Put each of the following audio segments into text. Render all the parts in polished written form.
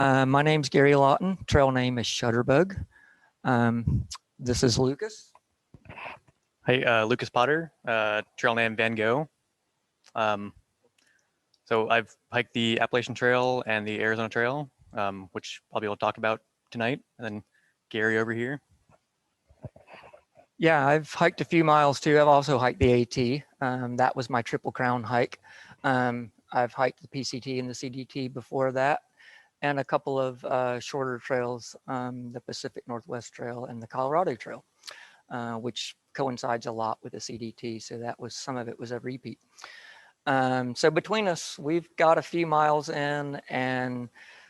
My name's Gary Lawton. Trail name is Shutterbug. This is Lucas. Hey, Lucas Potter, trail name Van Gogh. So I've hiked the Appalachian Trail and the Arizona Trail, which I'll be able to talk about tonight. And then Gary over here. Yeah, I've hiked a few miles too. I've also hiked the AT. That was my Triple Crown hike. I've hiked the PCT and the CDT before that, and a couple of shorter trails, the Pacific Northwest Trail and the Colorado Trail, which coincides a lot with the CDT. So that was, some of it was a repeat. So between us, we've got a few miles in, and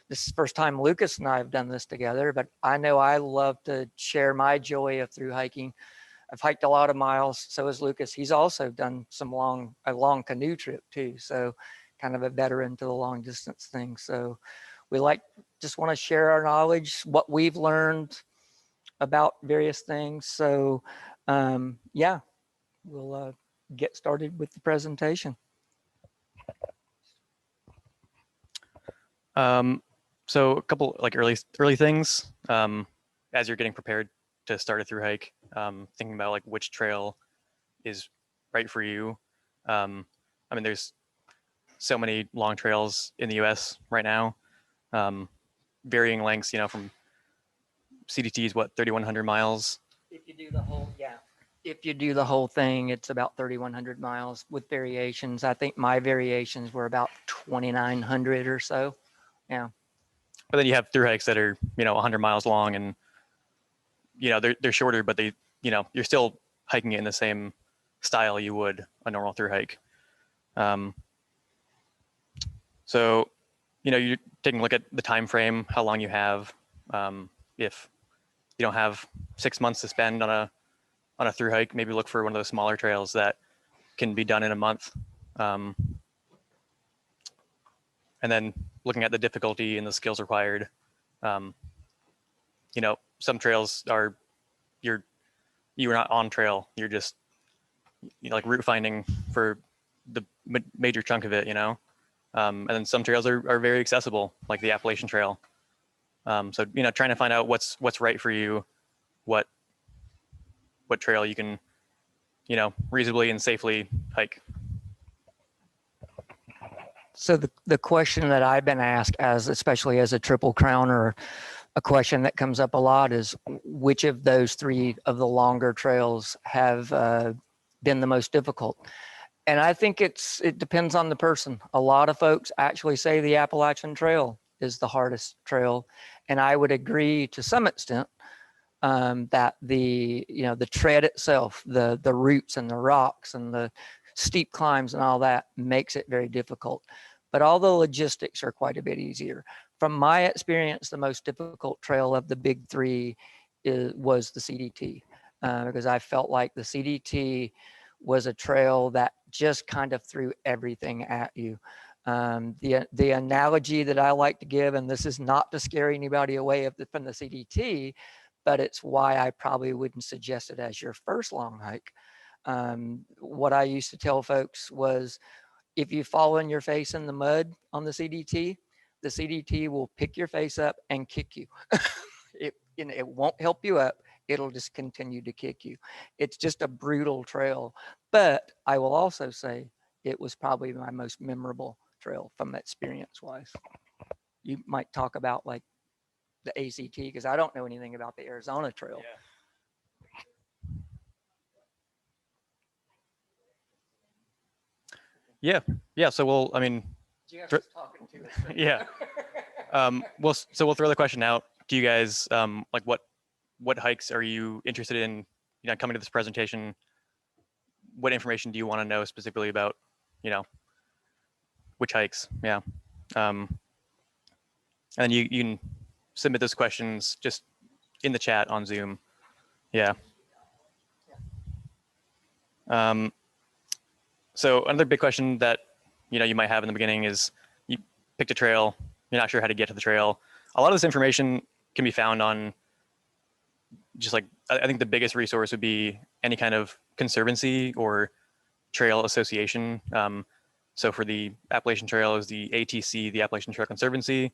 this is the first time Lucas and I have done this together, but I know I love to share my joy of through hiking. I've hiked a lot of miles, so has Lucas. He's also done a long canoe trip too, so kind of a veteran to the long distance thing. So we just want to share our knowledge, what we've learned about various things. So yeah, we'll get started with the presentation. So a couple like early things as you're getting prepared to start a through hike, thinking about like which trail is right for you. I mean, there's so many long trails in the US right now, varying lengths, from CDT's 3,100 miles. If you do the whole, if you do the whole thing, it's about 3,100 miles with variations. I think my variations were about 2,900 or so. Yeah. But then you have through hikes that are, 100 miles long, and they're shorter, but they, you're still hiking it in the same style you would a normal through hike. So, you're taking a look at the time frame, how long you have. If you don't have 6 months to spend on a through hike, maybe look for one of those smaller trails that can be done in a month. And then looking at the difficulty and the skills required. Some trails are you're not on trail. You're just like route finding for the major chunk of it, and then some trails are very accessible, like the Appalachian Trail. So trying to find out what's right for you, what trail you can reasonably and safely hike. So the question that I've been asked, especially as a Triple Crown, or a question that comes up a lot, is which of those three of the longer trails have been the most difficult? And I think it depends on the person. A lot of folks actually say the Appalachian Trail is the hardest trail, and I would agree to some extent that the tread itself, the roots and the rocks and the steep climbs and all that makes it very difficult. But all the logistics are quite a bit easier. From my experience, the most difficult trail of the big three was the CDT, because I felt like the CDT was a trail that just kind of threw everything at you. The analogy that I like to give, and this is not to scare anybody away from the CDT, but it's why I probably wouldn't suggest it as your first long hike. What I used to tell folks was, if you fall on your face in the mud on the CDT will pick your face up and kick you. It won't help you up. It'll just continue to kick you. It's just a brutal trail. But I will also say it was probably my most memorable trail from experience-wise. You might talk about like the ACT, because I don't know anything about the Arizona Trail. Yeah. Yeah. So we'll talking to us. yeah. So we'll throw the question out to you guys. Like what hikes are you interested in? Coming to this presentation, what information do you want to know specifically about? Which hikes? Yeah. And you can submit those questions just in the chat on Zoom. Yeah. So another big question that you might have in the beginning is, you picked a trail, you're not sure how to get to the trail. A lot of this information can be found on just like, I think the biggest resource would be any kind of conservancy or trail association. So for the Appalachian Trail is the ATC, the Appalachian Trail Conservancy.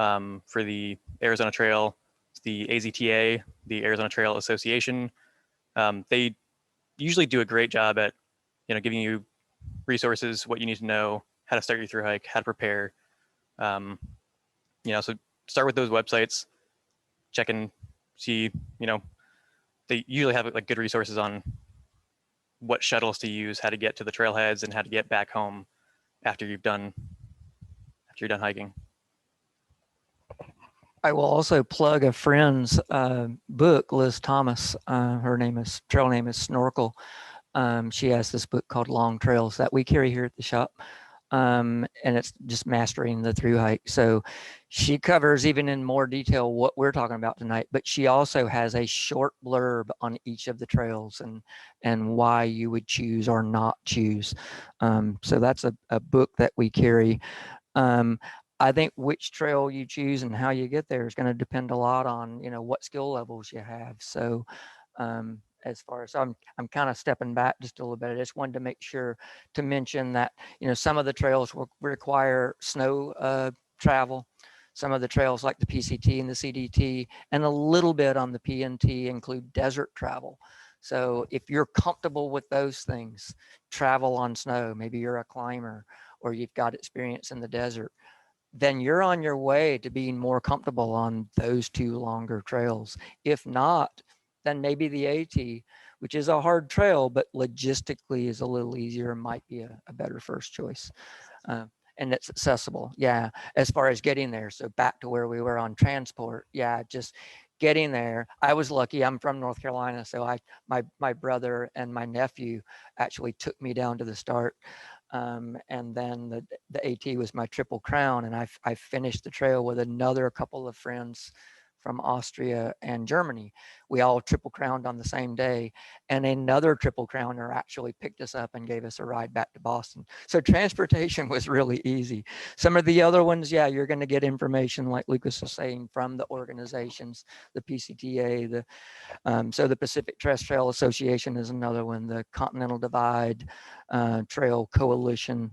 For the Arizona Trail, the AZTA, the Arizona Trail Association. They usually do a great job at, giving you resources, what you need to know, how to start your through hike, how to prepare. So start with those websites, check and see, they usually have like good resources on what shuttles to use, how to get to the trailheads, and how to get back home after you're done hiking. I will also plug a friend's book, Liz Thomas. Trail name is Snorkel. She has this book called Long Trails that we carry here at the shop. And it's just mastering the through hike. So she covers even in more detail what we're talking about tonight, but she also has a short blurb on each of the trails and why you would choose or not choose. So that's a book that we carry. I think which trail you choose and how you get there is going to depend a lot on, what skill levels you have. So as far as I'm kind of stepping back just a little bit. I just wanted to make sure to mention that, some of the trails will require snow travel. Some of the trails like the PCT and the CDT and a little bit on the PNT include desert travel. So if you're comfortable with those things, travel on snow, maybe you're a climber or you've got experience in the desert, then you're on your way to being more comfortable on those two longer trails. If not, then maybe the AT, which is a hard trail, but logistically is a little easier, might be a better first choice. And it's accessible. Yeah, as far as getting there. So back to where we were on transport. Yeah, just getting there. I was lucky. I'm from North Carolina, so my brother and my nephew actually took me down to the start. And then the AT was my triple crown, and I finished the trail with another couple of friends from Austria and Germany. We all triple crowned on the same day, and another triple crowner actually picked us up and gave us a ride back to Boston. So transportation was really easy. Some of the other ones, yeah, you're going to get information like Lucas was saying from the organizations, the PCTA, so the Pacific Crest Trail Association is another one, the Continental Divide Trail Coalition,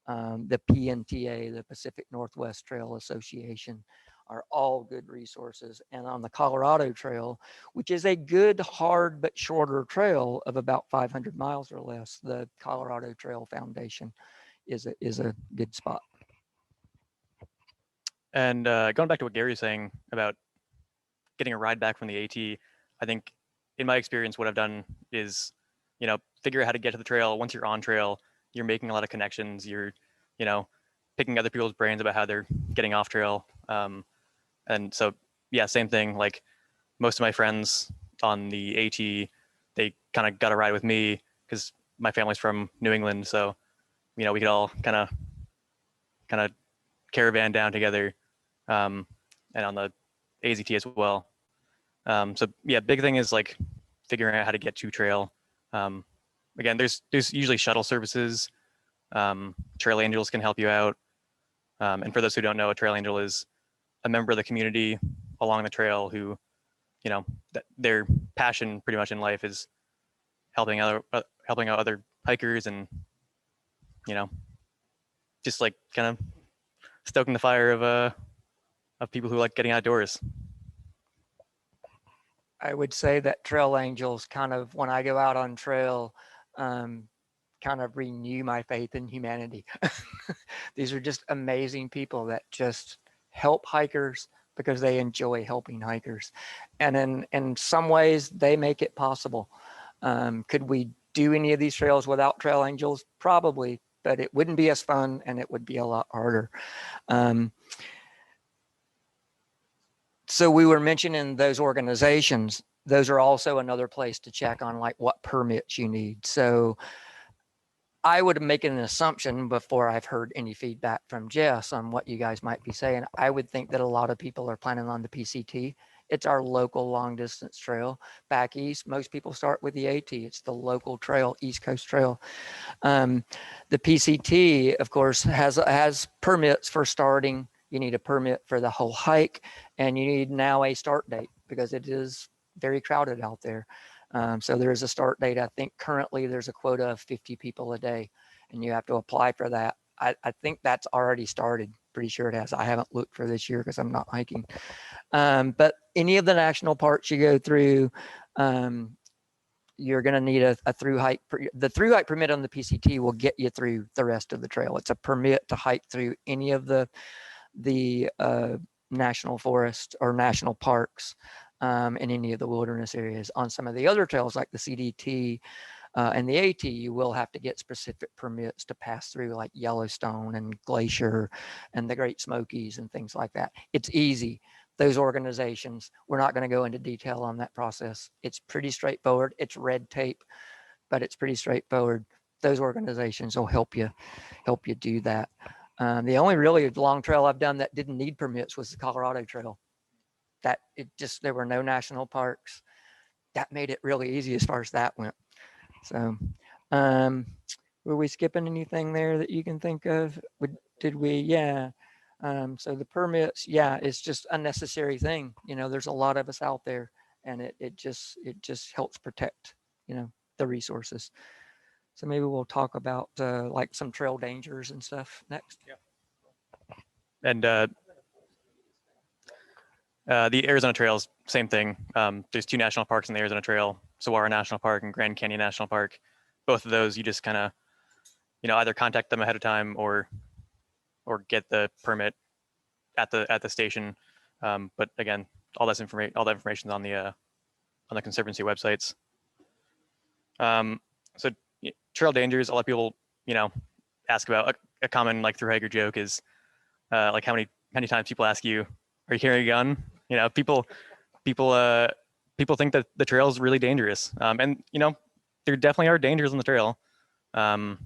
the PNTA, the Pacific Northwest Trail Association, are all good resources. And on the Colorado Trail, which is a good, hard, but shorter trail of about 500 miles or less, the Colorado Trail Foundation is a good spot. And going back to what Gary was saying about getting a ride back from the AT, I think in my experience, what I've done is, figure out how to get to the trail. Once you're on trail, you're making a lot of connections. You're, picking other people's brains about how they're getting off trail. And so, yeah, same thing. Like most of my friends on the AT, they kind of got a ride with me because my family's from New England. So, we could all kind of caravan down together, and on the AZT as well. So yeah, big thing is like figuring out how to get to trail. Again, there's usually shuttle services. Trail Angels can help you out. And for those who don't know, a Trail Angel is a member of the community along the trail who, their passion pretty much in life is helping out other hikers and, just like kind of stoking the fire of people who like getting outdoors. I would say that Trail Angels kind of, when I go out on trail, kind of renew my faith in humanity. These are just amazing people that just help hikers because they enjoy helping hikers. And in some ways, they make it possible. Could we do any of these trails without Trail Angels? Probably, but it wouldn't be as fun and it would be a lot harder. So we were mentioning those organizations. Those are also another place to check on like what permits you need. So I would make an assumption before I've heard any feedback from Jess on what you guys might be saying. I would think that a lot of people are planning on the PCT. It's our local long distance trail. Back east, most people start with the AT. It's the local trail, East Coast Trail. The PCT, of course, has permits for starting. You need a permit for the whole hike, and you need now a start date because it is very crowded out there. So there is a start date. I think currently there's a quota of 50 people a day, and you have to apply for that. I think that's already started. pretty sure it has. I haven't looked for this year because I'm not hiking. But any of the national parks you go through, you're going to need a through hike. The through hike permit on the PCT will get you through the rest of the trail. It's a permit to hike through any of the national forest or national parks in any of the wilderness areas. On some of the other trails like the CDT and the AT, you will have to get specific permits to pass through, like Yellowstone and Glacier and the Great Smokies and things like that. It's easy. Those organizations, we're not going to go into detail on that process. It's pretty straightforward. It's red tape, but it's pretty straightforward. Those organizations will help you do that. The only really long trail I've done that didn't need permits was the Colorado Trail. There were no national parks. That made it really easy as far as that went. So, were we skipping anything there that you can think of? Did we? Yeah. So the permits, yeah, it's just a necessary thing. There's a lot of us out there, and it just helps protect, the resources. So maybe we'll talk about like some trail dangers and stuff next. Yeah. And the Arizona Trails, same thing. There's 2 national parks in the Arizona Trail, Saguaro National Park and Grand Canyon National Park. Both of those, you just kind of, either contact them ahead of time or get the permit at the station. But again, all that information is on the Conservancy websites. So trail dangers, a lot of people, ask about. A common like through hiker joke is like how many times people ask you, are you carrying a gun? People think that the trail is really dangerous. And there definitely are dangers on the trail. I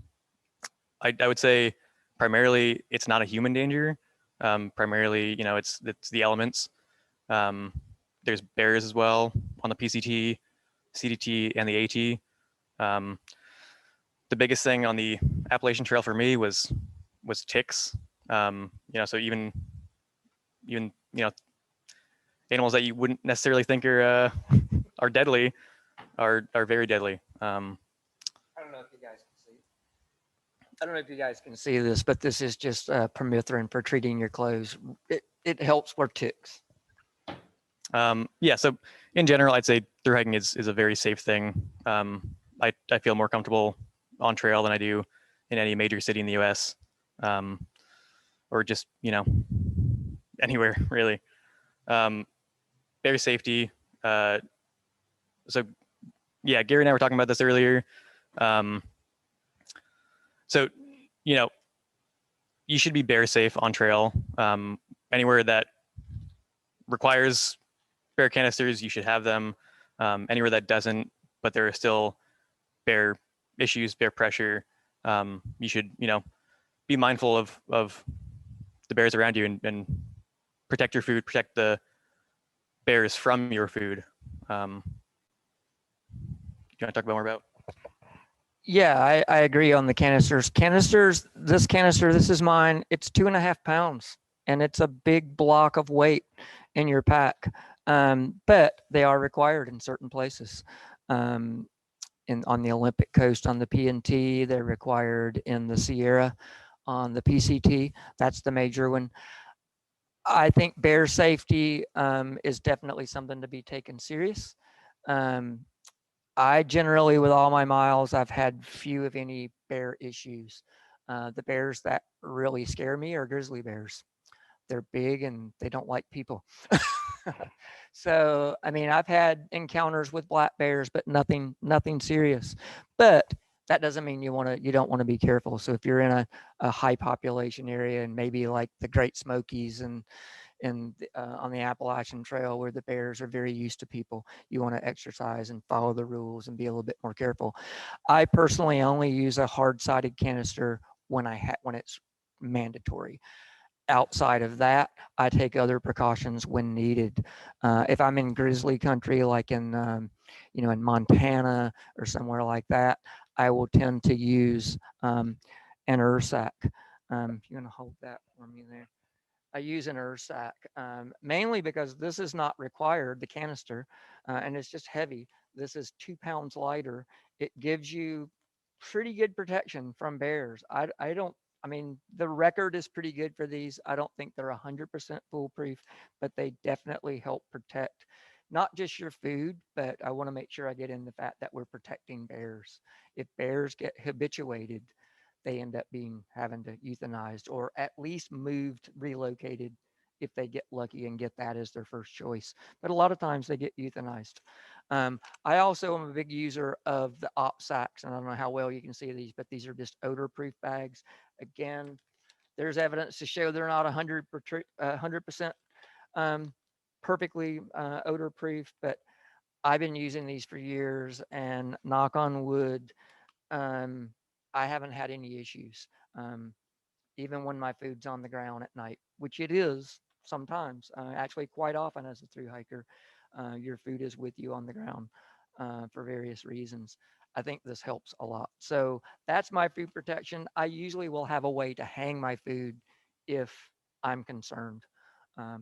would say primarily it's not a human danger. Primarily, it's the elements. There's bears as well on the PCT, CDT, and the AT. The biggest thing on the Appalachian Trail for me was ticks. So even animals that you wouldn't necessarily think are deadly are very deadly. I don't know if you guys can see. I don't know if you guys can see this, but this is just permethrin for treating your clothes. It helps for ticks. Yeah. So in general, I'd say through hiking is a very safe thing. I feel more comfortable on trail than I do in any major city in the U.S. Or just anywhere really. Bear safety. So yeah, Gary and I were talking about this earlier. So you should be bear safe on trail. Anywhere that requires bear canisters, you should have them. Anywhere that doesn't, but there are still bear issues, bear pressure, you should be mindful of the bears around you and protect your food, protect the bears from your food. Do you want to talk about more about? Yeah, I agree on the canisters. This canister, this is mine. It's 2.5 pounds, and it's a big block of weight in your pack. But they are required in certain places. On the Olympic coast, on the PNT, they're required in the Sierra, on the PCT. That's the major one. I think bear safety is definitely something to be taken serious. I generally, with all my miles, I've had few, if any, bear issues. The bears that really scare me are grizzly bears. They're big and they don't like people. So, I mean, I've had encounters with black bears, but nothing serious. But that doesn't mean you don't want to be careful. So if you're in a high population area and maybe like the Great Smokies and on the Appalachian Trail where the bears are very used to people, you want to exercise and follow the rules and be a little bit more careful. I personally only use a hard-sided canister when it's mandatory. Outside of that, I take other precautions when needed. If I'm in grizzly country, like in Montana or somewhere like that, I will tend to use an Ursac. If you want to hold that for me there. I use an Ursac mainly because this is not required, the canister, and it's just heavy. This is 2 pounds lighter. It gives you pretty good protection from bears. I don't I mean, the record is pretty good for these. I don't think they're 100% foolproof, but they definitely help protect not just your food, but I want to make sure I get in the fact that we're protecting bears. If bears get habituated, they end up having to euthanized or at least moved, relocated if they get lucky and get that as their first choice. But a lot of times they get euthanized. I also am a big user of the op sacks, and I don't know how well you can see these, but these are just odor-proof bags. Again, there's evidence to show they're not 100% perfectly odor-proof, but I've been using these for years, and knock on wood, I haven't had any issues. Even when my food's on the ground at night, which it is sometimes, actually quite often as a thru hiker, your food is with you on the ground for various reasons. I think this helps a lot. So that's my food protection. I usually will have a way to hang my food if I'm concerned.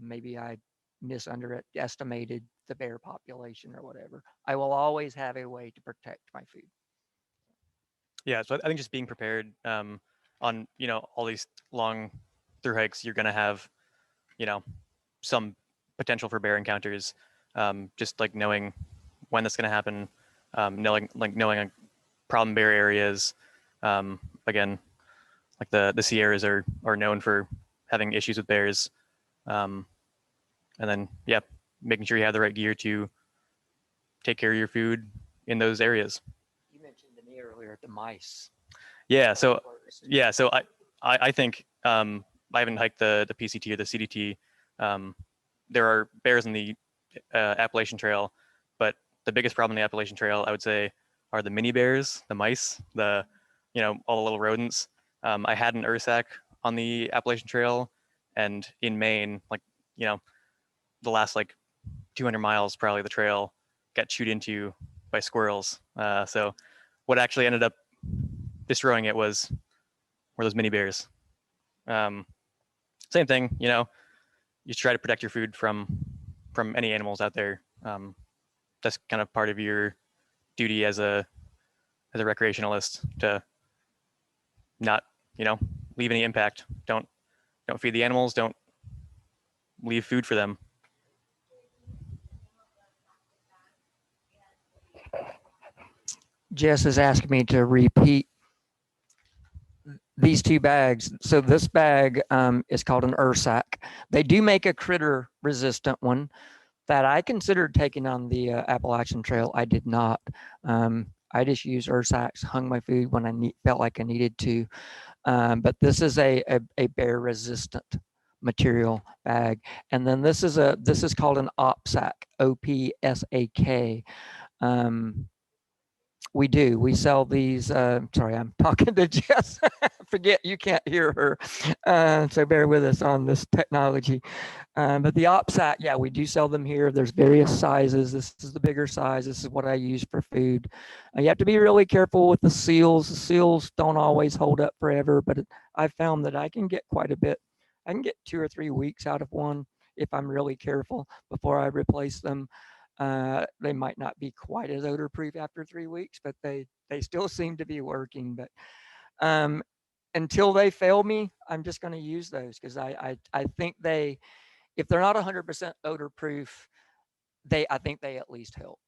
Maybe I misunderestimated the bear population or whatever. I will always have a way to protect my food. Yeah, so I think just being prepared on all these long through hikes, you're gonna have some potential for bear encounters. Just like knowing when that's gonna happen, knowing problem bear areas. Again, like the Sierras are known for having issues with bears, and then yeah, making sure you have the right gear to take care of your food in those areas. You mentioned to me earlier the mice. Yeah, so I think I haven't hiked the PCT or the CDT. There are bears in the Appalachian Trail, but the biggest problem in the Appalachian Trail, I would say, are the mini bears, the mice, all the little rodents. I had an Ursac on the Appalachian Trail, and in Maine, the last 200 miles probably the trail got chewed into by squirrels. So what actually ended up destroying it were those mini bears. Same thing, you try to protect your food from any animals out there. That's kind of part of your duty as a recreationalist to not leave any impact. Don't feed the animals. Don't leave food for them. Jess has asked me to repeat these two bags. So this bag is called an Ursac. They do make a critter resistant one that I considered taking on the Appalachian Trail. I did not. I just used Ursacs, hung my food when I felt like I needed to. But this is a bear resistant material bag. And then this is called an OPSAC, OPSAK. We sell these. Sorry, I'm talking to Jess. Forget you can't hear her, so bear with us on this technology. But the OPSAC, yeah, we do sell them here. There's various sizes. This is the bigger size. This is what I use for food. You have to be really careful with the seals. The seals don't always hold up forever, but I found that I can get quite a bit. I can get 2 or 3 weeks out of one if I'm really careful before I replace them. They might not be quite as odor proof after 3 weeks, but they still seem to be working. But until they fail me, I'm just going to use those because I think if they're not 100% odor proof, I think they at least help.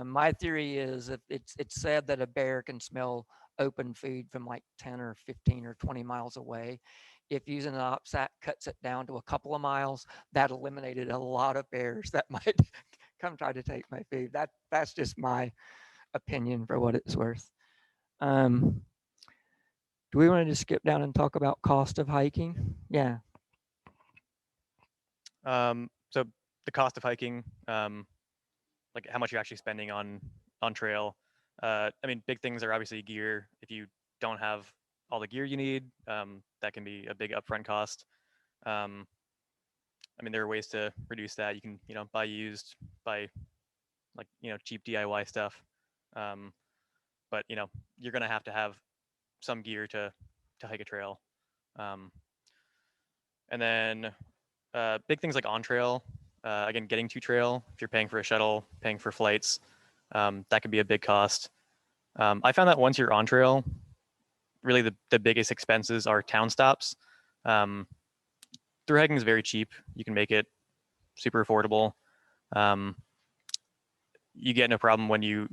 My theory is that it's said that a bear can smell open food from 10 or 15 or 20 miles away. If using an OPSAC cuts it down to a couple of miles, that eliminated a lot of bears that might come try to take my food. That's just my opinion for what it's worth. Do we want to just skip down and talk about cost of hiking? Yeah. So the cost of hiking, like how much you're actually spending on trail. Big things are obviously gear. If you don't have all the gear you need, that can be a big upfront cost. There are ways to reduce that. You can, buy used, buy cheap DIY stuff. But you're gonna have to have some gear to hike a trail. And then big things like on trail. Again, getting to trail. If you're paying for a shuttle, paying for flights, that could be a big cost. I found that once you're on trail, really the biggest expenses are town stops. Through hiking is very cheap. You can make it super affordable. You get no problem when you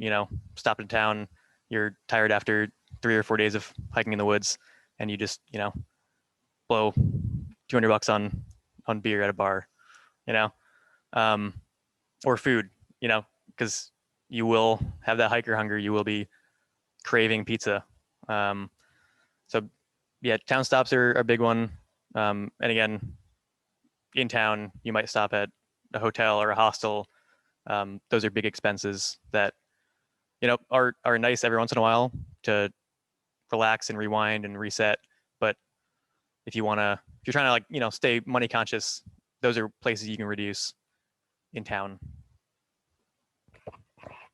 stop in town. You're tired after 3 or 4 days of hiking in the woods, and you just blow $200 on beer at a bar, or food, because you will have that hiker hunger. You will be craving pizza. So yeah, town stops are a big one. And again, in town, you might stop at a hotel or a hostel. Those are big expenses that are nice every once in a while to relax and rewind and reset. But if you're trying to stay money conscious, those are places you can reduce in town.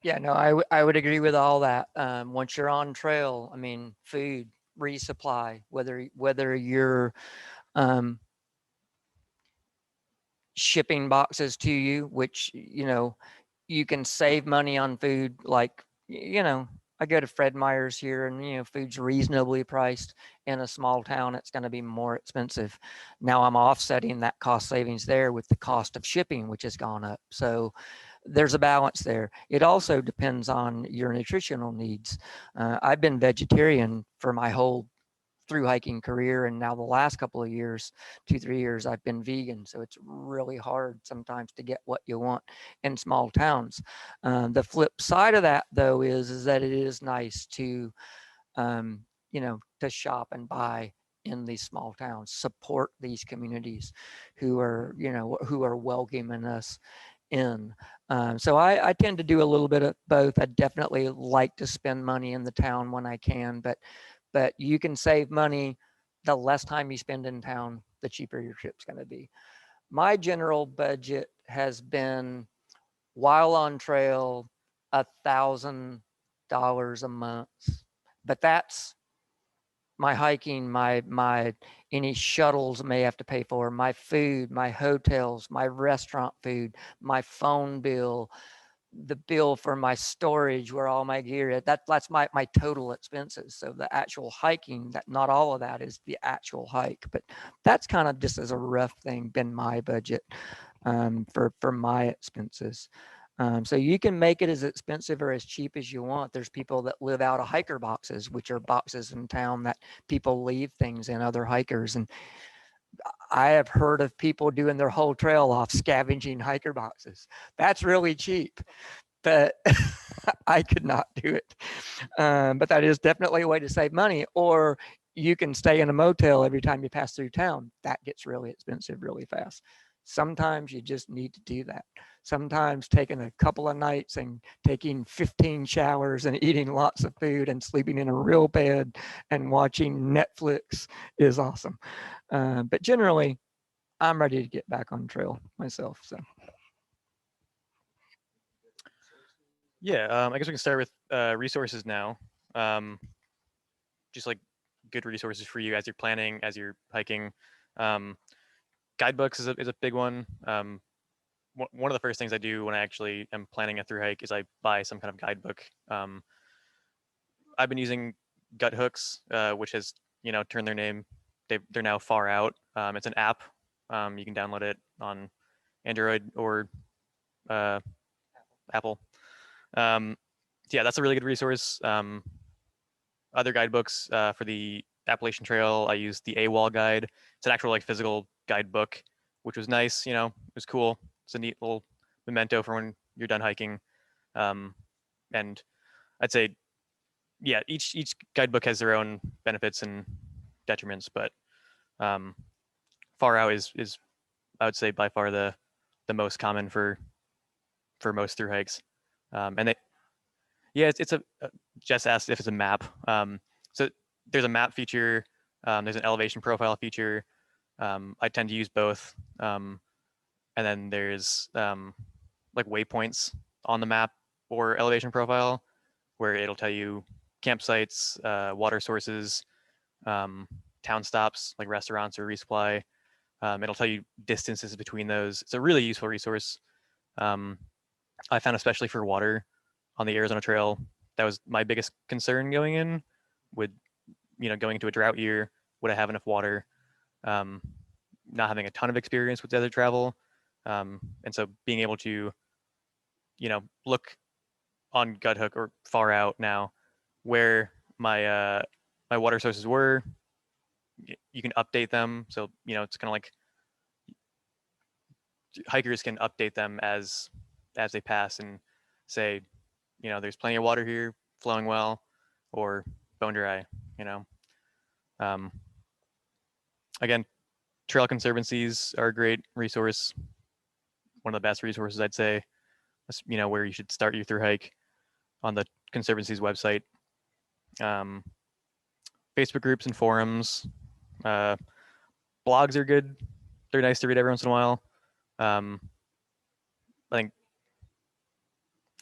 Yeah, no, I would agree with all that. Once you're on trail, I mean, food, resupply, whether you're shipping boxes to you, which you can save money on food. Like I go to Fred Meyer's here, and food's reasonably priced. In a small town, it's going to be more expensive. Now I'm offsetting that cost savings there with the cost of shipping, which has gone up. So there's a balance there. It also depends on your nutritional needs. I've been vegetarian for my whole through hiking career, and now the last couple of years, 2-3 years, I've been vegan. So it's really hard sometimes to get what you want in small towns. The flip side of that, though, is that it is nice to to shop and buy in these small towns, support these communities who are welcoming us in. So I tend to do a little bit of both. I definitely like to spend money in the town when I can, but you can save money. The less time you spend in town, the cheaper your trip's going to be. My general budget has been, while on trail, $1,000 a month, but that's my hiking, my any shuttles I may have to pay for, my food, my hotels, my restaurant food, my phone bill, the bill for my storage where all my gear is. That's my total expenses. So the actual hiking, that not all of that is the actual hike, but that's kind of just as a rough thing been my budget for my expenses. So you can make it as expensive or as cheap as you want. There's people that live out of hiker boxes, which are boxes in town that people leave things in, other hikers. And I have heard of people doing their whole trail off scavenging hiker boxes. That's really cheap, but I could not do it. But that is definitely a way to save money. Or you can stay in a motel every time you pass through town. That gets really expensive really fast. Sometimes you just need to do that. Sometimes taking a couple of nights and taking 15 showers and eating lots of food and sleeping in a real bed and watching Netflix is awesome. But generally, I'm ready to get back on trail myself. So. Yeah, I guess we can start with resources now. Just like good resources for you as you're planning, as you're hiking. Guidebooks is a big one. One of the first things I do when I actually am planning a through hike is I buy some kind of guidebook. I've been using Gut Hooks, which has turned their name. They're now Far Out. It's an app. You can download it on Android or Apple. Yeah, that's a really good resource. Other guidebooks for the Appalachian Trail, I used the AWOL guide. It's an actual physical guidebook, which was nice. It was cool. It's a neat little memento for when you're done hiking. And I'd say, yeah, each guidebook has their own benefits and detriments, but Far Out is I would say by far the most common for most through hikes. And it's a Jess asked if it's a map. So there's a map feature. There's an elevation profile feature. I tend to use both. And then there's waypoints on the map or elevation profile where it'll tell you campsites, water sources, town stops like restaurants or resupply. It'll tell you distances between those. It's a really useful resource. I found especially for water on the Arizona Trail, that was my biggest concern going in, with going into a drought year, would I have enough water? Not having a ton of experience with desert travel. And so being able to, look on Gut Hook or far out now where my my water sources were. You can update them. So, it's kind of like hikers can update them as they pass and say, there's plenty of water here flowing well, or bone dry, um, again, trail conservancies are a great resource. One of the best resources, I'd say, where you should start your through hike on the conservancy's website. Facebook groups and forums, blogs are good. They're nice to read every once in a while. I think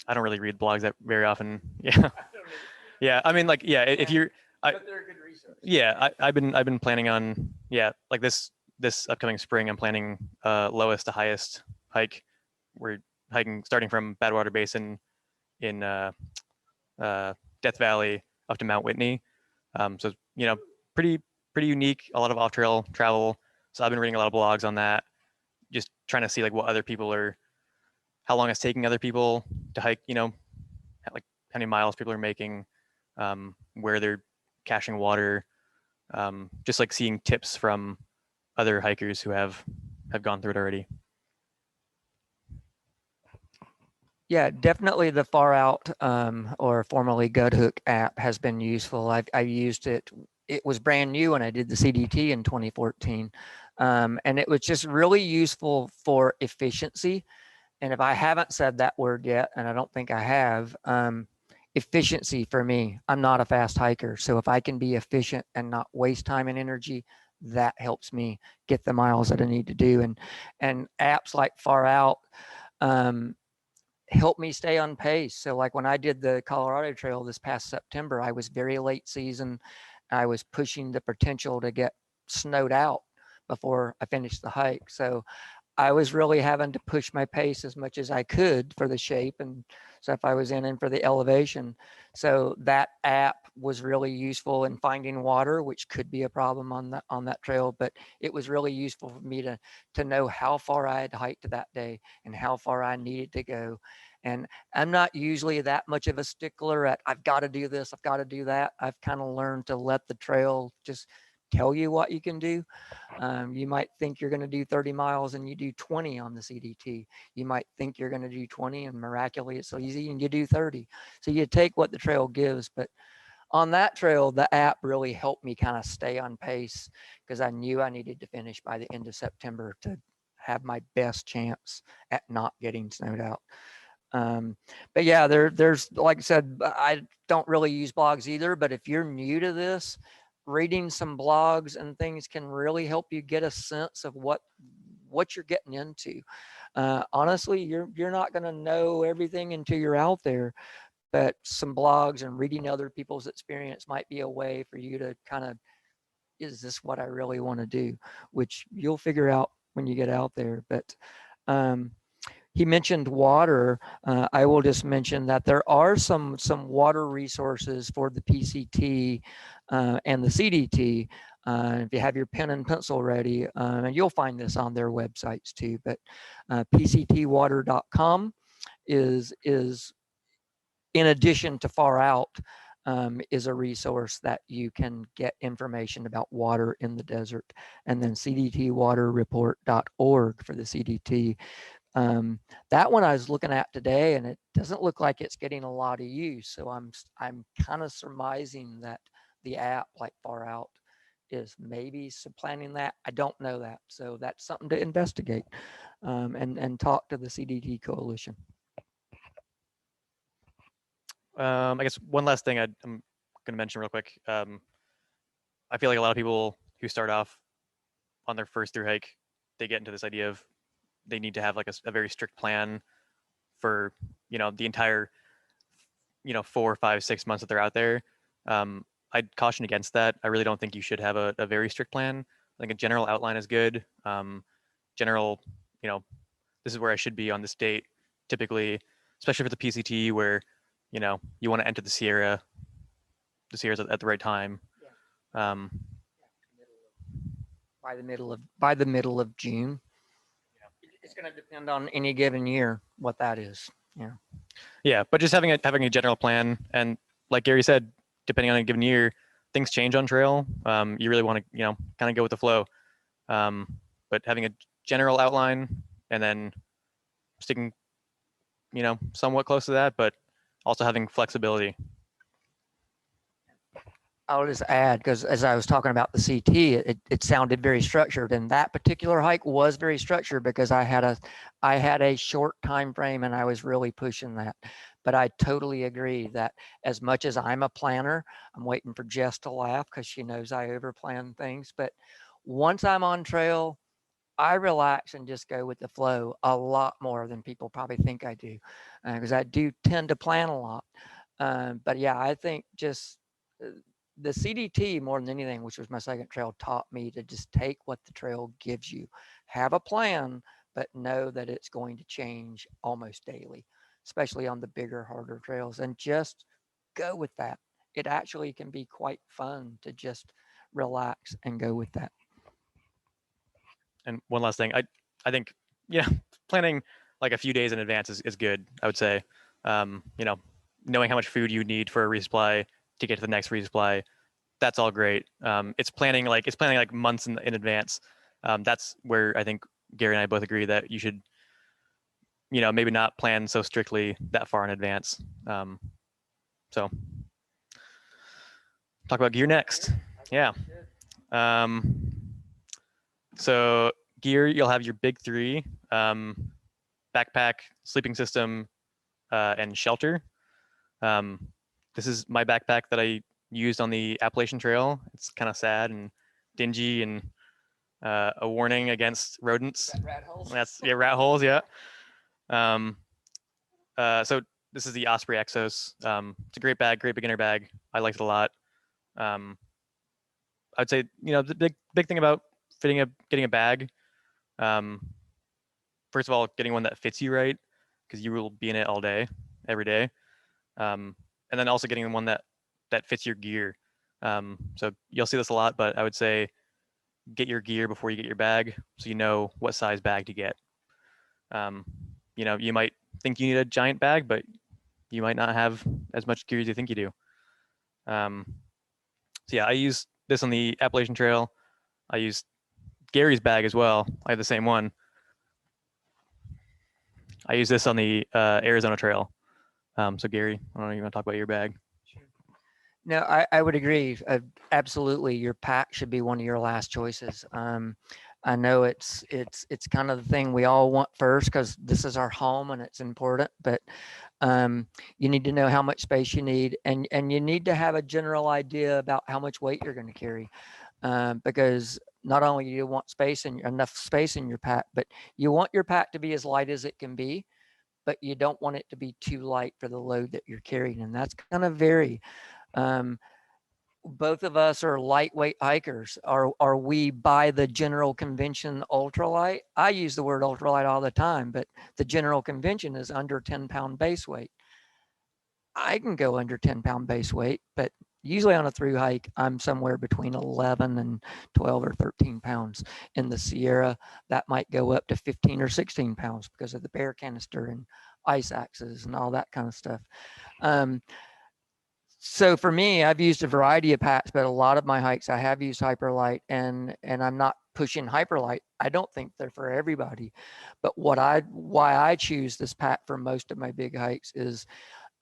I don't really read blogs that very often. Yeah. Yeah. I mean, like, yeah, if you're, But they're a good resource. yeah, I've been planning on, like this upcoming spring, I'm planning lowest to highest hike. We're hiking starting from Badwater Basin in Death Valley up to Mount Whitney. So, pretty unique, a lot of off trail travel. So I've been reading a lot of blogs on that, just trying to see like what other people are, how long it's taking other people to hike, like how many miles people are making, where they're caching water, just like seeing tips from other hikers who have gone through it already. Yeah, definitely the Far Out or formerly Gut Hook app has been useful. I used it. It was brand new when I did the CDT in 2014. And it was just really useful for efficiency. And if I haven't said that word yet, and I don't think I have, efficiency for me, I'm not a fast hiker. So if I can be efficient and not waste time and energy, that helps me get the miles that I need to do. And apps like Far Out, help me stay on pace. So like when I did the Colorado Trail this past September, I was very late season. I was pushing the potential to get snowed out before I finished the hike. So I was really having to push my pace as much as I could for the shape and stuff I was in for the elevation. So that app was really useful in finding water, which could be a problem on that trail, but it was really useful for me to know how far I had hiked that day and how far I needed to go. And I'm not usually that much of a stickler at I've got to do this, I've got to do that. I've kind of learned to let the trail just tell you what you can do. You might think you're going to do 30 miles and you do 20 on the CDT. You might think you're going to do 20 and miraculously it's so easy and you do 30. So you take what the trail gives. But on that trail, the app really helped me kind of stay on pace because I knew I needed to finish by the end of September to have my best chance at not getting snowed out. But yeah, there's, like I said, I don't really use blogs either, but if you're new to this, reading some blogs and things can really help you get a sense of what you're getting into. Honestly, you're not going to know everything until you're out there, but some blogs and reading other people's experience might be a way for you to kind of, is this what I really want to do? Which you'll figure out when you get out there. But he mentioned water. I will just mention that there are some water resources for the PCT and the CDT. If you have your pen and pencil ready, and you'll find this on their websites too, but pctwater.com is in addition to Far Out, is a resource that you can get information about water in the desert. And then cdtwaterreport.org for the CDT. That one I was looking at today, and it doesn't look like it's getting a lot of use. So I'm kind of surmising that the app like Far Out is maybe supplanting that. I don't know that. So that's something to investigate and talk to the CDT coalition. I guess one last thing I'm going to mention real quick. I feel like a lot of people who start off on their first through hike, they get into this idea of they need to have like a very strict plan for, the entire, 4, 5, 6 months that they're out there. I'd caution against that. I really don't think you should have a very strict plan. I think a general outline is good. General, this is where I should be on this date, typically, especially for the PCT where, you want to enter the Sierras at the right time. Um, By the middle of June. It's going to depend on any given year what that is. Yeah. yeah, but just having a general plan, and like Gary said, depending on a given year, things change on trail. You really want to kind of go with the flow. But having a general outline and then sticking somewhat close to that, but also having flexibility. I'll just add, because as I was talking about the CT, it sounded very structured, and that particular hike was very structured because I had a short time frame and I was really pushing that. But I totally agree that as much as I'm a planner, I'm waiting for Jess to laugh because she knows I overplan things. But once I'm on trail, I relax and just go with the flow a lot more than people probably think I do, because I do tend to plan a lot. But yeah, I think just the CDT more than anything, which was my second trail, taught me to just take what the trail gives you, have a plan, but know that it's going to change almost daily, especially on the bigger, harder trails, and just go with that. It actually can be quite fun to just relax and go with that. And one last thing, I think planning like a few days in advance is good. I would say, knowing how much food you need for a resupply to get to the next resupply, that's all great. It's planning like months in advance. That's where I think Gary and I both agree that you should, maybe not plan so strictly that far in advance. So talk about gear next. Yeah. So gear, you'll have your big three: backpack, sleeping system, and shelter. This is my backpack that I used on the Appalachian Trail. It's kind of sad and dingy, and a warning against rodents. Rat holes. That's rat holes. Yeah. So this is the Osprey Exos. It's a great bag, great beginner bag. I liked it a lot. I'd say the big thing about getting a bag. First of all, getting one that fits you right, because you will be in it all day, every day. And then also getting one that fits your gear. So you'll see this a lot, but I would say get your gear before you get your bag, so you know what size bag to get. You might think you need a giant bag, but you might not have as much gear as you think you do. So yeah, I use this on the Appalachian Trail. I use Gary's bag as well. I have the same one. I use this on the Arizona Trail. So Gary, I don't know, you want to talk about your bag? No, I would agree. Absolutely, your pack should be one of your last choices. I know it's kind of the thing we all want first because this is our home and it's important. But you need to know how much space you need, and you need to have a general idea about how much weight you're going to carry, because not only do you want enough space in your pack, but you want your pack to be as light as it can be, but you don't want it to be too light for the load that you're carrying, and that's going to vary. Both of us are lightweight hikers. Are we by the general convention ultralight? I use the word ultralight all the time, but the general convention is under 10-pound base weight. I can go under 10-pound base weight, but usually on a through hike, I'm somewhere between 11 and 12 or 13 pounds. In the Sierra, that might go up to 15 or 16 pounds because of the bear canister and ice axes and all that kind of stuff. So for me, I've used a variety of packs, but a lot of my hikes I have used Hyperlight, and I'm not pushing Hyperlight. I don't think they're for everybody, but why I choose this pack for most of my big hikes is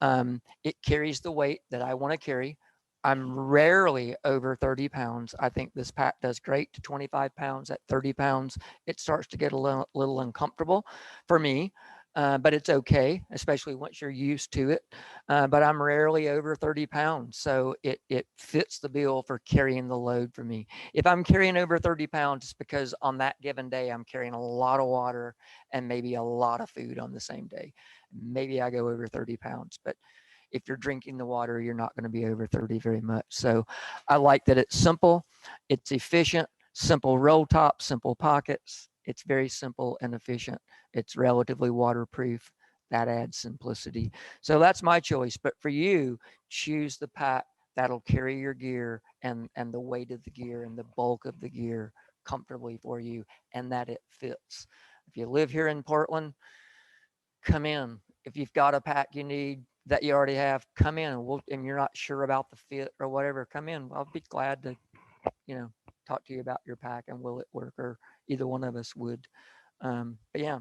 it carries the weight that I want to carry. I'm rarely over 30 pounds. I think this pack does great to 25 pounds. At 30 pounds, it starts to get a little uncomfortable for me. But it's okay, especially once you're used to it. But I'm rarely over 30 pounds. So it fits the bill for carrying the load for me. If I'm carrying over 30 pounds, it's because on that given day, I'm carrying a lot of water and maybe a lot of food on the same day. Maybe I go over 30 pounds, but if you're drinking the water, you're not going to be over 30 very much. So I like that it's simple, it's efficient, simple roll top, simple pockets. It's very simple and efficient. It's relatively waterproof. That adds simplicity. So that's my choice. But for you, choose the pack that'll carry your gear and the weight of the gear and the bulk of the gear comfortably for you, and that it fits. If you live here in Portland, come in. If you've got a pack you need that you already have, come in, and you're not sure about the fit or whatever, come in. I'll be glad to, talk to you about your pack and will it work, or either one of us would. But yeah,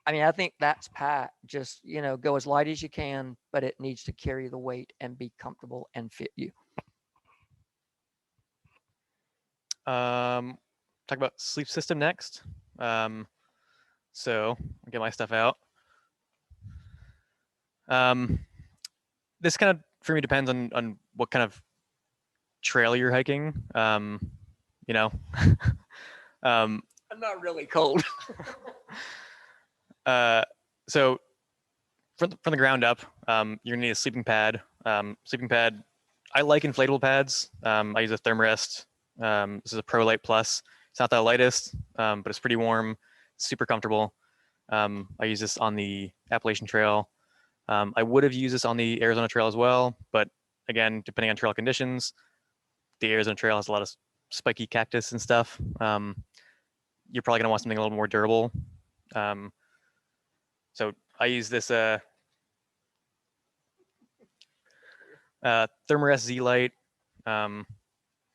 I mean, I think that's pack. Just, go as light as you can, but it needs to carry the weight and be comfortable and fit you. Talk about sleep system next. So I'll get my stuff out. This kind of for me depends on what kind of trail you're hiking. I'm not really cold. So from the ground up, you're gonna need a sleeping pad. Sleeping pad, I like inflatable pads. I use a Thermarest. This is a Pro Light Plus. It's not the lightest, but it's pretty warm, super comfortable. I use this on the Appalachian Trail. I would have used this on the Arizona Trail as well, but again, depending on trail conditions, the Arizona Trail has a lot of spiky cactus and stuff. You're probably gonna want something a little more durable. So I use this Thermarest Z Light.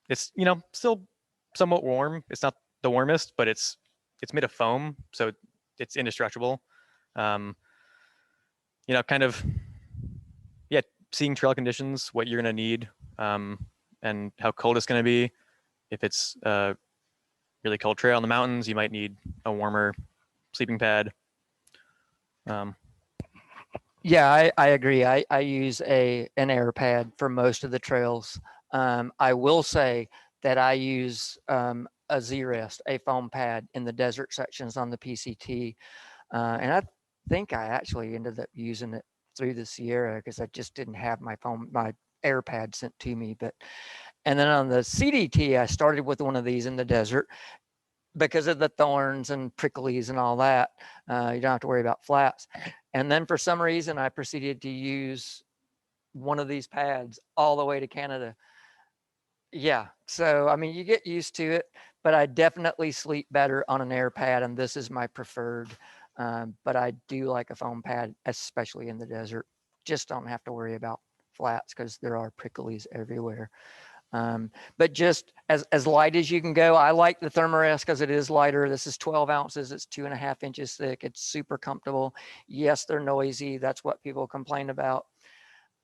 It's still somewhat warm. It's not the warmest, but it's made of foam, so it's indestructible. Kind of, yeah, seeing trail conditions, what you're gonna need, and how cold it's gonna be. If it's a really cold trail in the mountains, you might need a warmer sleeping pad. Yeah, I agree. I use an air pad for most of the trails. I will say that I use a Z-Rest, a foam pad in the desert sections on the PCT. And I think I actually ended up using it through the Sierra because I just didn't have my air pad sent to me. And then on the CDT, I started with one of these in the desert because of the thorns and pricklies and all that. You don't have to worry about flats. And then for some reason, I proceeded to use one of these pads all the way to Canada. Yeah. So, I mean, you get used to it, but I definitely sleep better on an air pad, and this is my preferred. But I do like a foam pad, especially in the desert. Just don't have to worry about flats because there are pricklies everywhere. But just as light as you can go. I like the Thermarest because it is lighter. This is 12 ounces. It's 2.5 inches thick. It's super comfortable. Yes, they're noisy. That's what people complain about.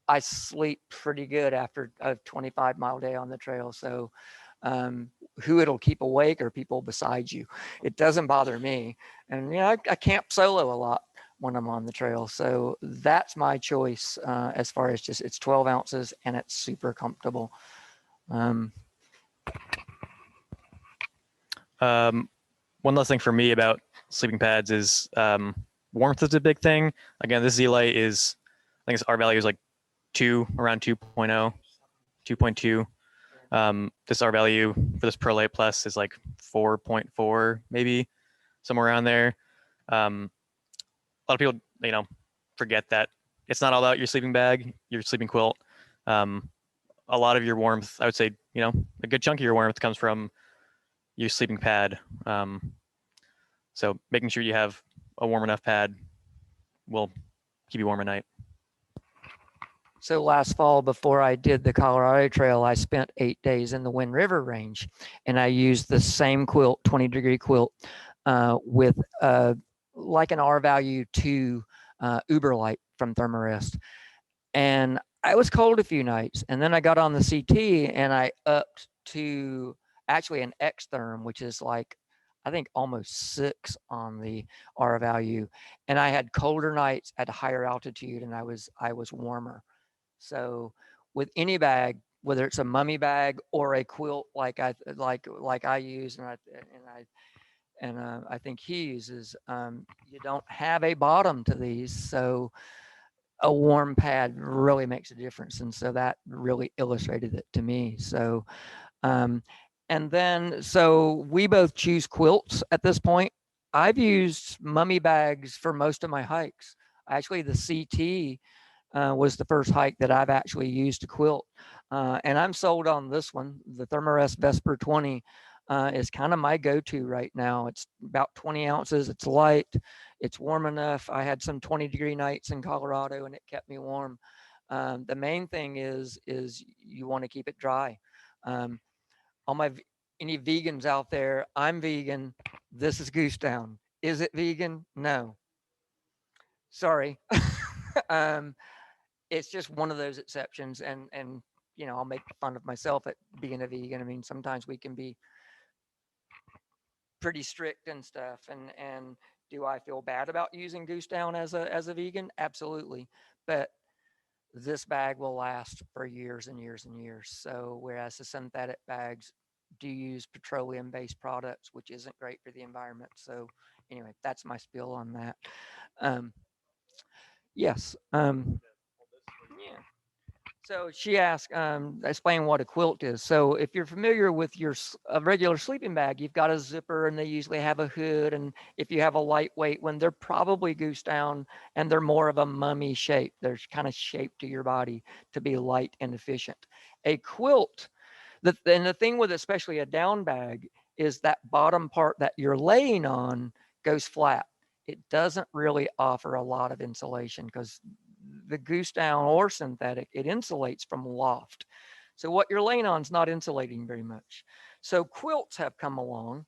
I sleep pretty good after a 25-mile day on the trail. So who it'll keep awake are people beside you. It doesn't bother me. And I camp solo a lot when I'm on the trail. So that's my choice as far as just it's 12 ounces and it's super comfortable. One last thing for me about sleeping pads is warmth is a big thing. Again, this Z-Light is, I think its R value is like 2, around 2.0, 2.2. This R value for this Pro Light Plus is like 4.4, maybe somewhere around there. A lot of people, forget that it's not all about your sleeping bag, your sleeping quilt. A lot of your warmth, I would say, a good chunk of your warmth comes from your sleeping pad. So making sure you have a warm enough pad will keep you warm at night. So last fall, before I did the Colorado Trail, I spent 8 days in the Wind River Range, and I used the same quilt, 20-degree quilt, with like an R value 2 Uber Light from Thermarest. And I was cold a few nights, and then I got on the CT and I upped to actually an X therm, which is like, I think almost 6 on the R value. And I had colder nights at a higher altitude, and I was warmer. So with any bag, whether it's a mummy bag or a quilt like I use, and I think he uses, you don't have a bottom to these, so a warm pad really makes a difference. And so that really illustrated it to me. So, and then, so we both choose quilts at this point. I've used mummy bags for most of my hikes. Actually, the CT was the first hike that I've actually used a quilt. And I'm sold on this one. The Thermarest Vesper 20 is kind of my go-to right now. It's about 20 ounces. It's light. It's warm enough. I had some 20-degree nights in Colorado, and it kept me warm. The main thing is you want to keep it dry. All my any vegans out there, I'm vegan. This is Goose Down. Is it vegan? No. Sorry. um, it's just one of those exceptions, and you know, I'll make fun of myself at being a vegan. I mean, sometimes we can be pretty strict and stuff, and do I feel bad about using Goose Down as a vegan? Absolutely. But this bag will last for years and years and years. So whereas the synthetic bags do use petroleum-based products, which isn't great for the environment. So anyway, that's my spiel on that. Um, yes. Yeah. So she asked, explain what a quilt is. So if you're familiar with your a regular sleeping bag, you've got a zipper and they usually have a hood. And if you have a lightweight one, they're probably goose down and they're more of a mummy shape. They're kind of shaped to your body to be light and efficient. A quilt, and the thing with especially a down bag is that bottom part that you're laying on goes flat. It doesn't really offer a lot of insulation because the goose down or synthetic, it insulates from loft. So what you're laying on is not insulating very much. So quilts have come along,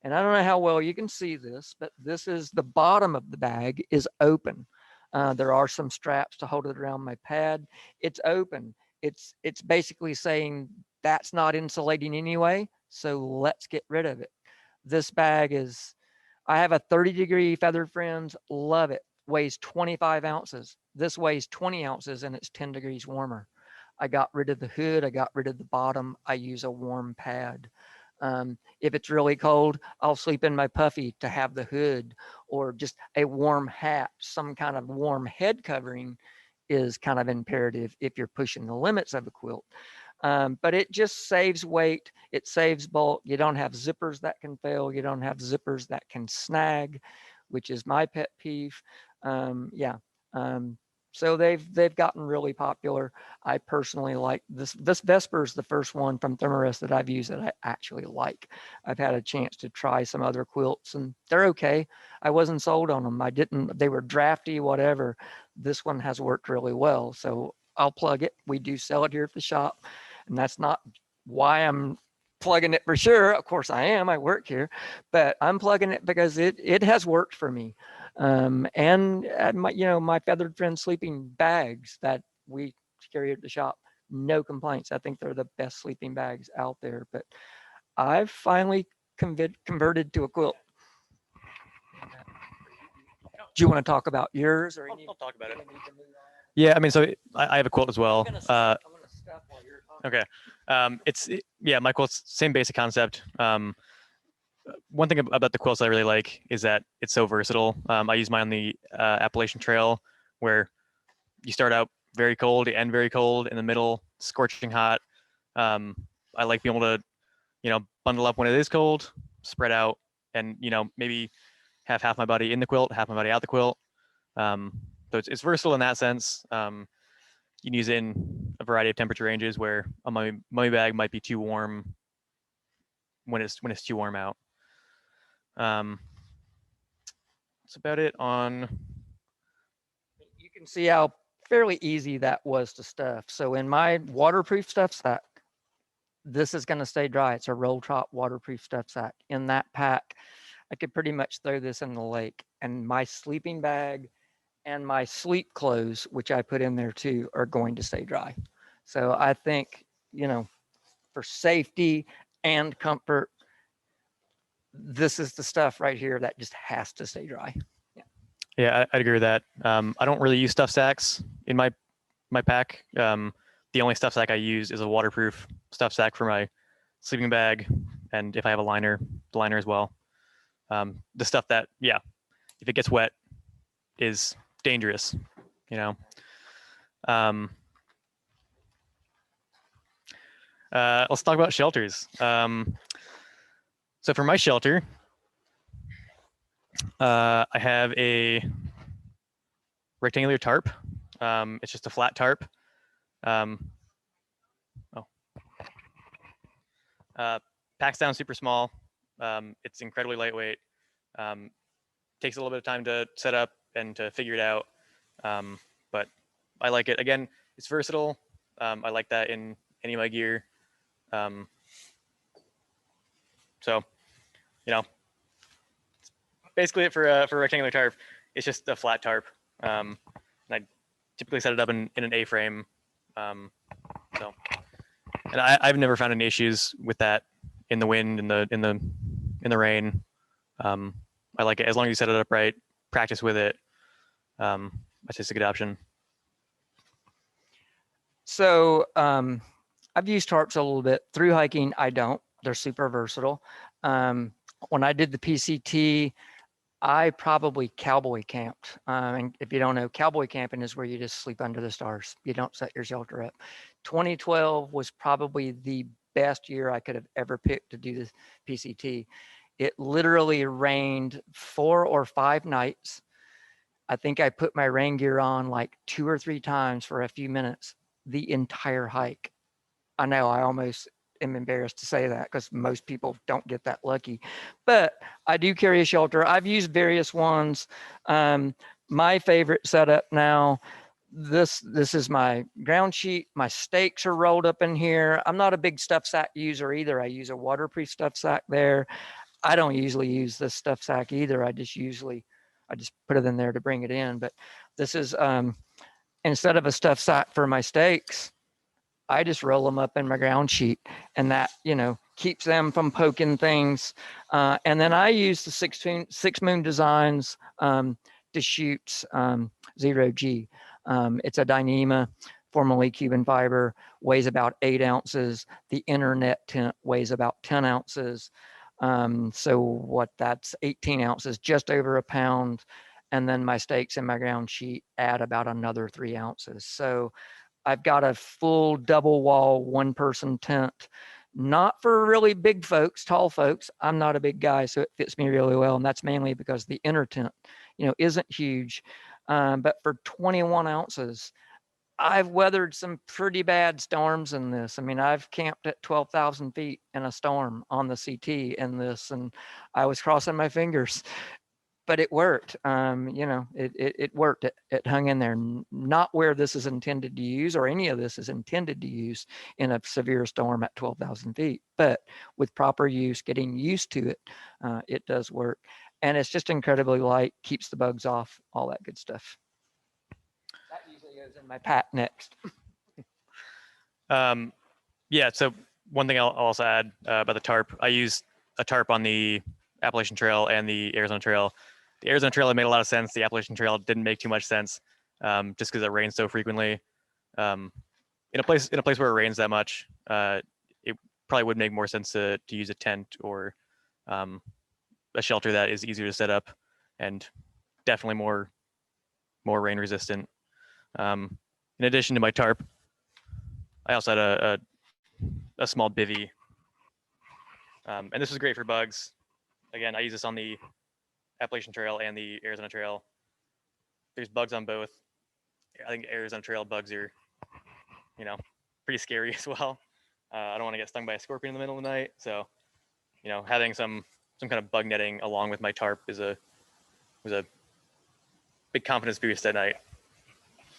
and I don't know how well you can see this, but this is the bottom of the bag is open. There are some straps to hold it around my pad. It's open. It's basically saying that's not insulating anyway, so let's get rid of it. This bag is, I have a 30-degree Feathered Friends, love it. Weighs 25 ounces. This weighs 20 ounces and it's 10 degrees warmer. I got rid of the hood. I got rid of the bottom. I use a warm pad. If it's really cold, I'll sleep in my puffy to have the hood, or just a warm hat. Some kind of warm head covering is kind of imperative if you're pushing the limits of a quilt. But it just saves weight. It saves bulk. You don't have zippers that can fail. You don't have zippers that can snag, which is my pet peeve. Yeah. So they've gotten really popular. I personally like this. This Vesper is the first one from Thermarest that I've used that I actually like. I've had a chance to try some other quilts and they're okay. I wasn't sold on them. I didn't. They were drafty, whatever. This one has worked really well. So I'll plug it. We do sell it here at the shop, and that's not why I'm plugging it for sure. Of course I am. I work here, but I'm plugging it because it has worked for me. And my, you know, my Feathered Friend sleeping bags that we carry at the shop, no complaints. I think they're the best sleeping bags out there. But I've finally converted to a quilt. Do you want to talk about yours, or I'll talk about it. Yeah, I mean, so I have a quilt as well. Okay. Yeah, my quilt's same basic concept. One thing about the quilts I really like is that it's so versatile. I use mine on the Appalachian Trail, where you start out very cold, you end very cold, in the middle, scorching hot. I like being able to, you know, bundle up when it is cold, spread out, and, you know, maybe have half my body in the quilt, half my body out the quilt. So it's versatile in that sense. You can use it in a variety of temperature ranges where a mummy bag might be too warm when it's too warm out. That's about it on. You can see how fairly easy that was to stuff. So in my waterproof stuff sack, this is going to stay dry. It's a roll top waterproof stuff sack. In that pack, I could pretty much throw this in the lake, and my sleeping bag and my sleep clothes, which I put in there too, are going to stay dry. So I think, you know, for safety and comfort, this is the stuff right here that just has to stay dry. Yeah, I'd agree with that. I don't really use stuff sacks in my pack. The only stuff sack I use is a waterproof stuff sack for my sleeping bag, and if I have a liner, the liner as well. The stuff that, yeah, if it gets wet, is dangerous, you know. Let's talk about shelters. So for my shelter, I have a rectangular tarp. It's just a flat tarp. Packs down super small. It's incredibly lightweight. Takes a little bit of time to set up and to figure it out. But I like it. Again, it's versatile. I like that in any of my gear. So, you know, basically it for a rectangular tarp. It's just a flat tarp. And I typically set it up in an A-frame. So, and I've never found any issues with that in the wind, in the rain. I like it as long as you set it up right, practice with it. That's just a good option. So I've used tarps a little bit. Through hiking, I don't. They're super versatile. When I did the PCT, I probably cowboy camped. And if you don't know, cowboy camping is where you just sleep under the stars. You don't set your shelter up. 2012 was probably the best year I could have ever picked to do the PCT. It literally rained 4 or 5 nights. I think I put my rain gear on like 2 or 3 times for a few minutes the entire hike. I know I almost am embarrassed to say that because most people don't get that lucky, but I do carry a shelter. I've used various ones. My favorite setup now, this is my ground sheet. My stakes are rolled up in here. I'm not a big stuff sack user either. I use a waterproof stuff sack there. I don't usually use this stuff sack either. I just put it in there to bring it in. But this is instead of a stuff sack for my stakes, I just roll them up in my ground sheet, and that, keeps them from poking things. And then I use the Six Moon Designs Deschutes 0G. It's a Dyneema, formerly Cuban fiber, weighs about 8 ounces. The internet tent weighs about 10 ounces. So that's 18 ounces, just over a pound. And then my stakes and my ground sheet add about another 3 ounces. So I've got a full double wall, 1-person tent, not for really big folks, tall folks. I'm not a big guy, so it fits me really well. And that's mainly because the inner tent, isn't huge. But for 21 ounces, I've weathered some pretty bad storms in this. I mean, I've camped at 12,000 feet in a storm on the CT in this, and I was crossing my fingers, but it worked. It worked. It hung in there. Not where this is intended to use, or any of this is intended to use in a severe storm at 12,000 feet. But with proper use, getting used to it, it does work. And it's just incredibly light, keeps the bugs off, all that good stuff. That usually goes in my pack next. Yeah. So one thing I'll also add about the tarp, I used a tarp on the Appalachian Trail and the Arizona Trail. The Arizona Trail, it made a lot of sense. The Appalachian Trail didn't make too much sense, just because it rains so frequently. In a place where it rains that much, it probably would make more sense to use a tent or a shelter that is easier to set up and definitely more rain resistant. In addition to my tarp, I also had a small bivy, and this was great for bugs. Again, I use this on the Appalachian Trail and the Arizona Trail. There's bugs on both. I think Arizona Trail bugs are, pretty scary as well. I don't want to get stung by a scorpion in the middle of the night. So, having some kind of bug netting along with my tarp was a big confidence boost at night.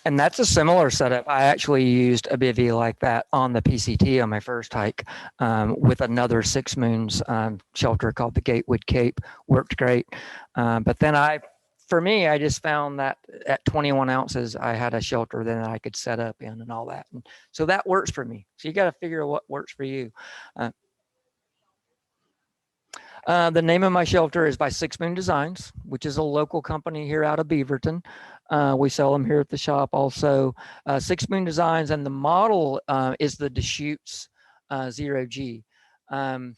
And that's a similar setup. I actually used a bivy like that on the PCT on my first hike with another Six Moons shelter called the Gatewood Cape. Worked great. But then I just found that at 21 ounces, I had a shelter that I could set up in and all that. And so that works for me. So you got to figure out what works for you. The name of my shelter is by Six Moon Designs, which is a local company here out of Beaverton. We sell them here at the shop also. Six Moon Designs, and the model is the Deschutes 0G. I'm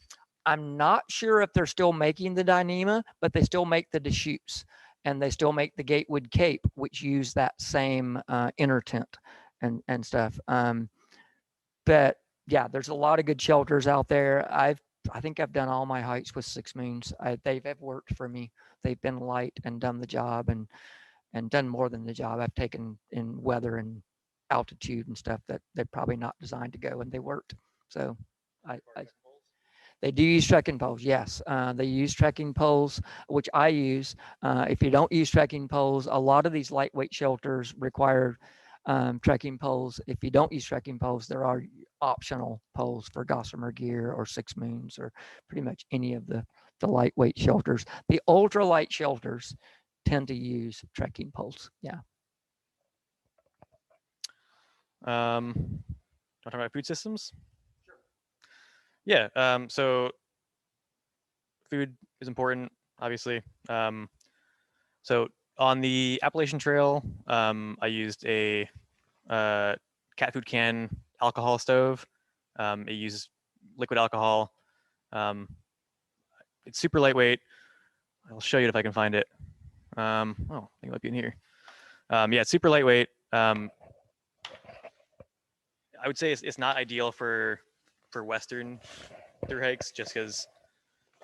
not sure if they're still making the Dyneema, but they still make the Deschutes, and they still make the Gatewood Cape, which use that same inner tent and stuff. But yeah, there's a lot of good shelters out there. I think I've done all my hikes with Six Moons. They've worked for me. They've been light and done the job and done more than the job. I've taken in weather and altitude and stuff that they're probably not designed to go, and they worked. So I They do use trekking poles, yes. They use trekking poles, which I use. If you don't use trekking poles, a lot of these lightweight shelters require trekking poles. If you don't use trekking poles, there are optional poles for Gossamer Gear or Six Moons or pretty much any of the lightweight shelters. The ultralight shelters tend to use trekking poles. Yeah. Want to talk about food systems? Sure. Yeah. So food is important, obviously. So on the Appalachian Trail, I used a cat food can alcohol stove. It uses liquid alcohol. It's super lightweight. I'll show you if I can find it. Oh, I think it might be in here. Yeah, it's super lightweight. I would say it's not ideal for Western through hikes, just because.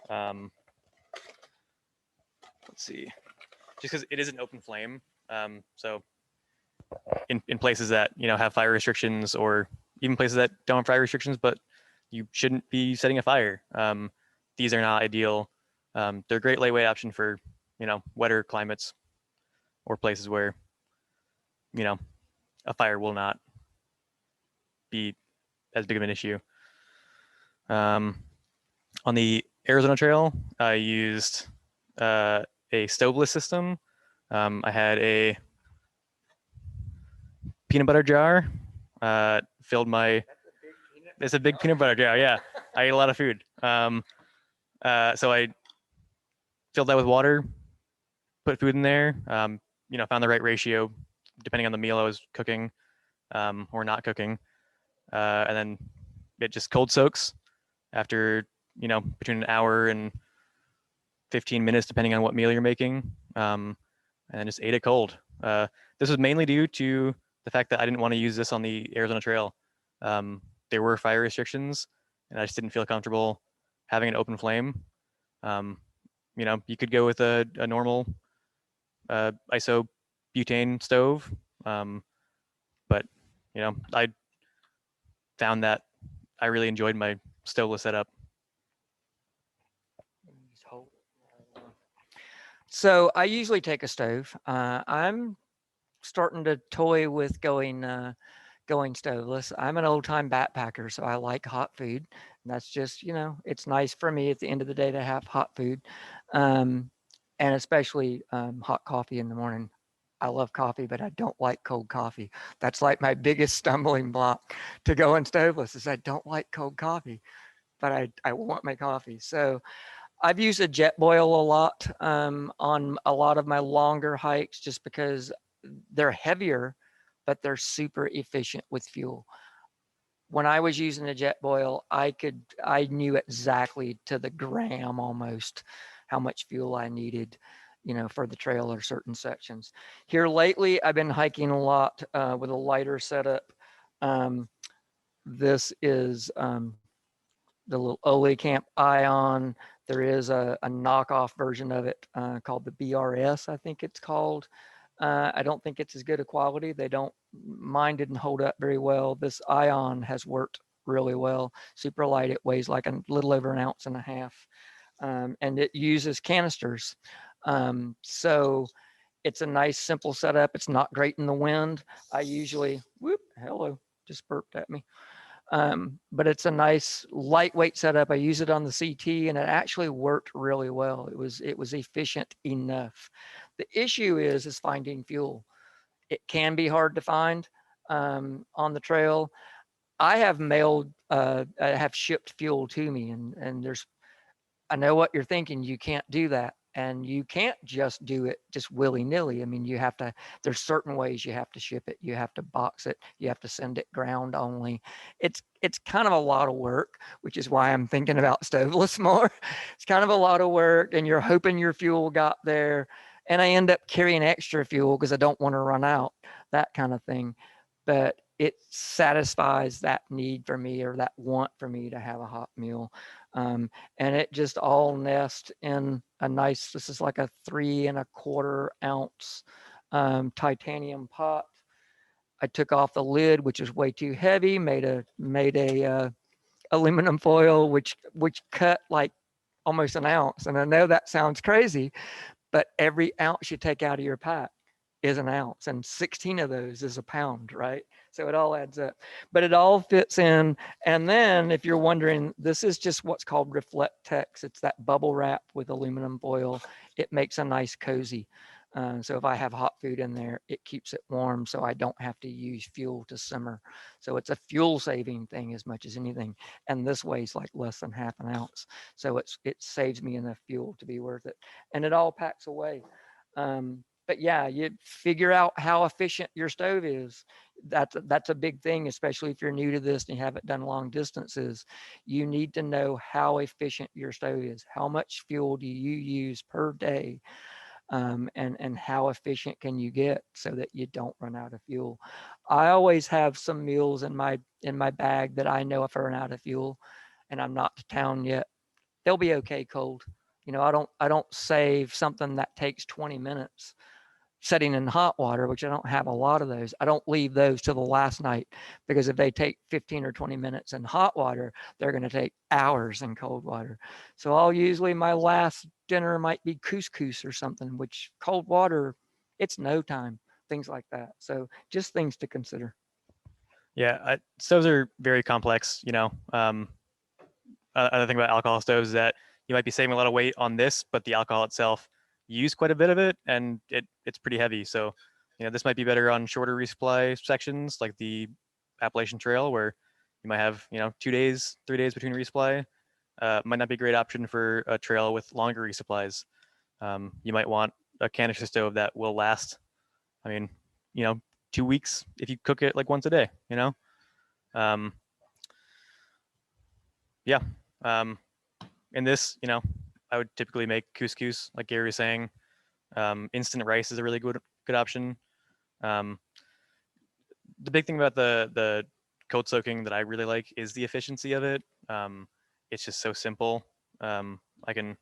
Let's see, just because it is an open flame. So in places that have fire restrictions, or even places that don't have fire restrictions, but you shouldn't be setting a fire. These are not ideal. They're a great lightweight option for wetter climates or places where a fire will not be as big of an issue. On the Arizona Trail, I used a stoveless system. I had a peanut butter jar. Filled my. It's a big peanut butter jar. Yeah, I ate a lot of food. So I filled that with water, put food in there. Found the right ratio depending on the meal I was cooking or not cooking, and then it just cold soaks after between an hour and 15 minutes depending on what meal you're making, and then just ate it cold. This was mainly due to the fact that I didn't want to use this on the Arizona Trail. There were fire restrictions, and I just didn't feel comfortable having an open flame. You could go with a normal isobutane stove, but I found that I really enjoyed my stoveless setup. So I usually take a stove. I'm starting to toy with going stoveless. I'm an old time backpacker, so I like hot food. And that's just, it's nice for me at the end of the day to have hot food, and especially hot coffee in the morning. I love coffee, but I don't like cold coffee. That's like my biggest stumbling block to going stoveless is I don't like cold coffee, but I want my coffee. So I've used a jet boil a lot on a lot of my longer hikes just because they're heavier, but they're super efficient with fuel. When I was using a jet boil, I knew exactly to the gram almost how much fuel I needed, for the trail or certain sections. Here lately, I've been hiking a lot with a lighter setup. This is the little Ole Camp Ion. There is a knockoff version of it called the BRS, I think it's called. I don't think it's as good a quality. Mine didn't hold up very well. This Ion has worked really well. Super light. It weighs like a little over 1.5 ounces. And it uses canisters. So it's a nice, simple setup. It's not great in the wind. I usually, hello, just burped at me. But it's a nice lightweight setup. I use it on the CT and it actually worked really well. It was efficient enough. The issue is finding fuel. It can be hard to find on the trail. I have shipped fuel to me, and I know what you're thinking. You can't do that. And you can't just do it just willy-nilly. I mean, there's certain ways you have to ship it. You have to box it. You have to send it ground only. It's kind of a lot of work, which is why I'm thinking about stoveless more. It's kind of a lot of work, and you're hoping your fuel got there. And I end up carrying extra fuel because I don't want to run out, that kind of thing. But it satisfies that need for me, or that want for me to have a hot meal. And it just all nests in a nice, this is like a 3¼ ounce titanium pot. I took off the lid, which is way too heavy, made a aluminum foil, which cut like almost an ounce. And I know that sounds crazy, but every ounce you take out of your pack is an ounce, and 16 of those is a pound, right? So it all adds up, but it all fits in. And then if you're wondering, this is just what's called Reflectex. It's that bubble wrap with aluminum foil. It makes a nice cozy. So if I have hot food in there, it keeps it warm so I don't have to use fuel to simmer. So it's a fuel saving thing as much as anything. And this weighs like less than half an ounce. So it saves me enough fuel to be worth it. And it all packs away. But yeah, you figure out how efficient your stove is. That's a big thing, especially if you're new to this and you haven't done long distances. You need to know how efficient your stove is. How much fuel do you use per day? And how efficient can you get so that you don't run out of fuel? I always have some meals in my bag that I know if I run out of fuel and I'm not to town yet, they'll be okay cold. I don't save something that takes 20 minutes setting in hot water, which I don't have a lot of those. I don't leave those till the last night, because if they take 15 or 20 minutes in hot water, they're going to take hours in cold water. So I'll usually, my last dinner might be couscous or something, which cold water, it's no time, things like that. So just things to consider. Yeah, stoves are very complex. Other thing about alcohol stoves is that you might be saving a lot of weight on this, but the alcohol itself, you use quite a bit of it, and it's pretty heavy. So, this might be better on shorter resupply sections, like the Appalachian Trail, where you might have 2 days, 3 days between resupply. Might not be a great option for a trail with longer resupplies. You might want a canister stove that will last. I mean, 2 weeks if you cook it like once a day. Um, yeah. In this, I would typically make couscous, like Gary was saying. Instant rice is a really good option. The big thing about the cold soaking that I really like is the efficiency of it. It's just so simple. I can,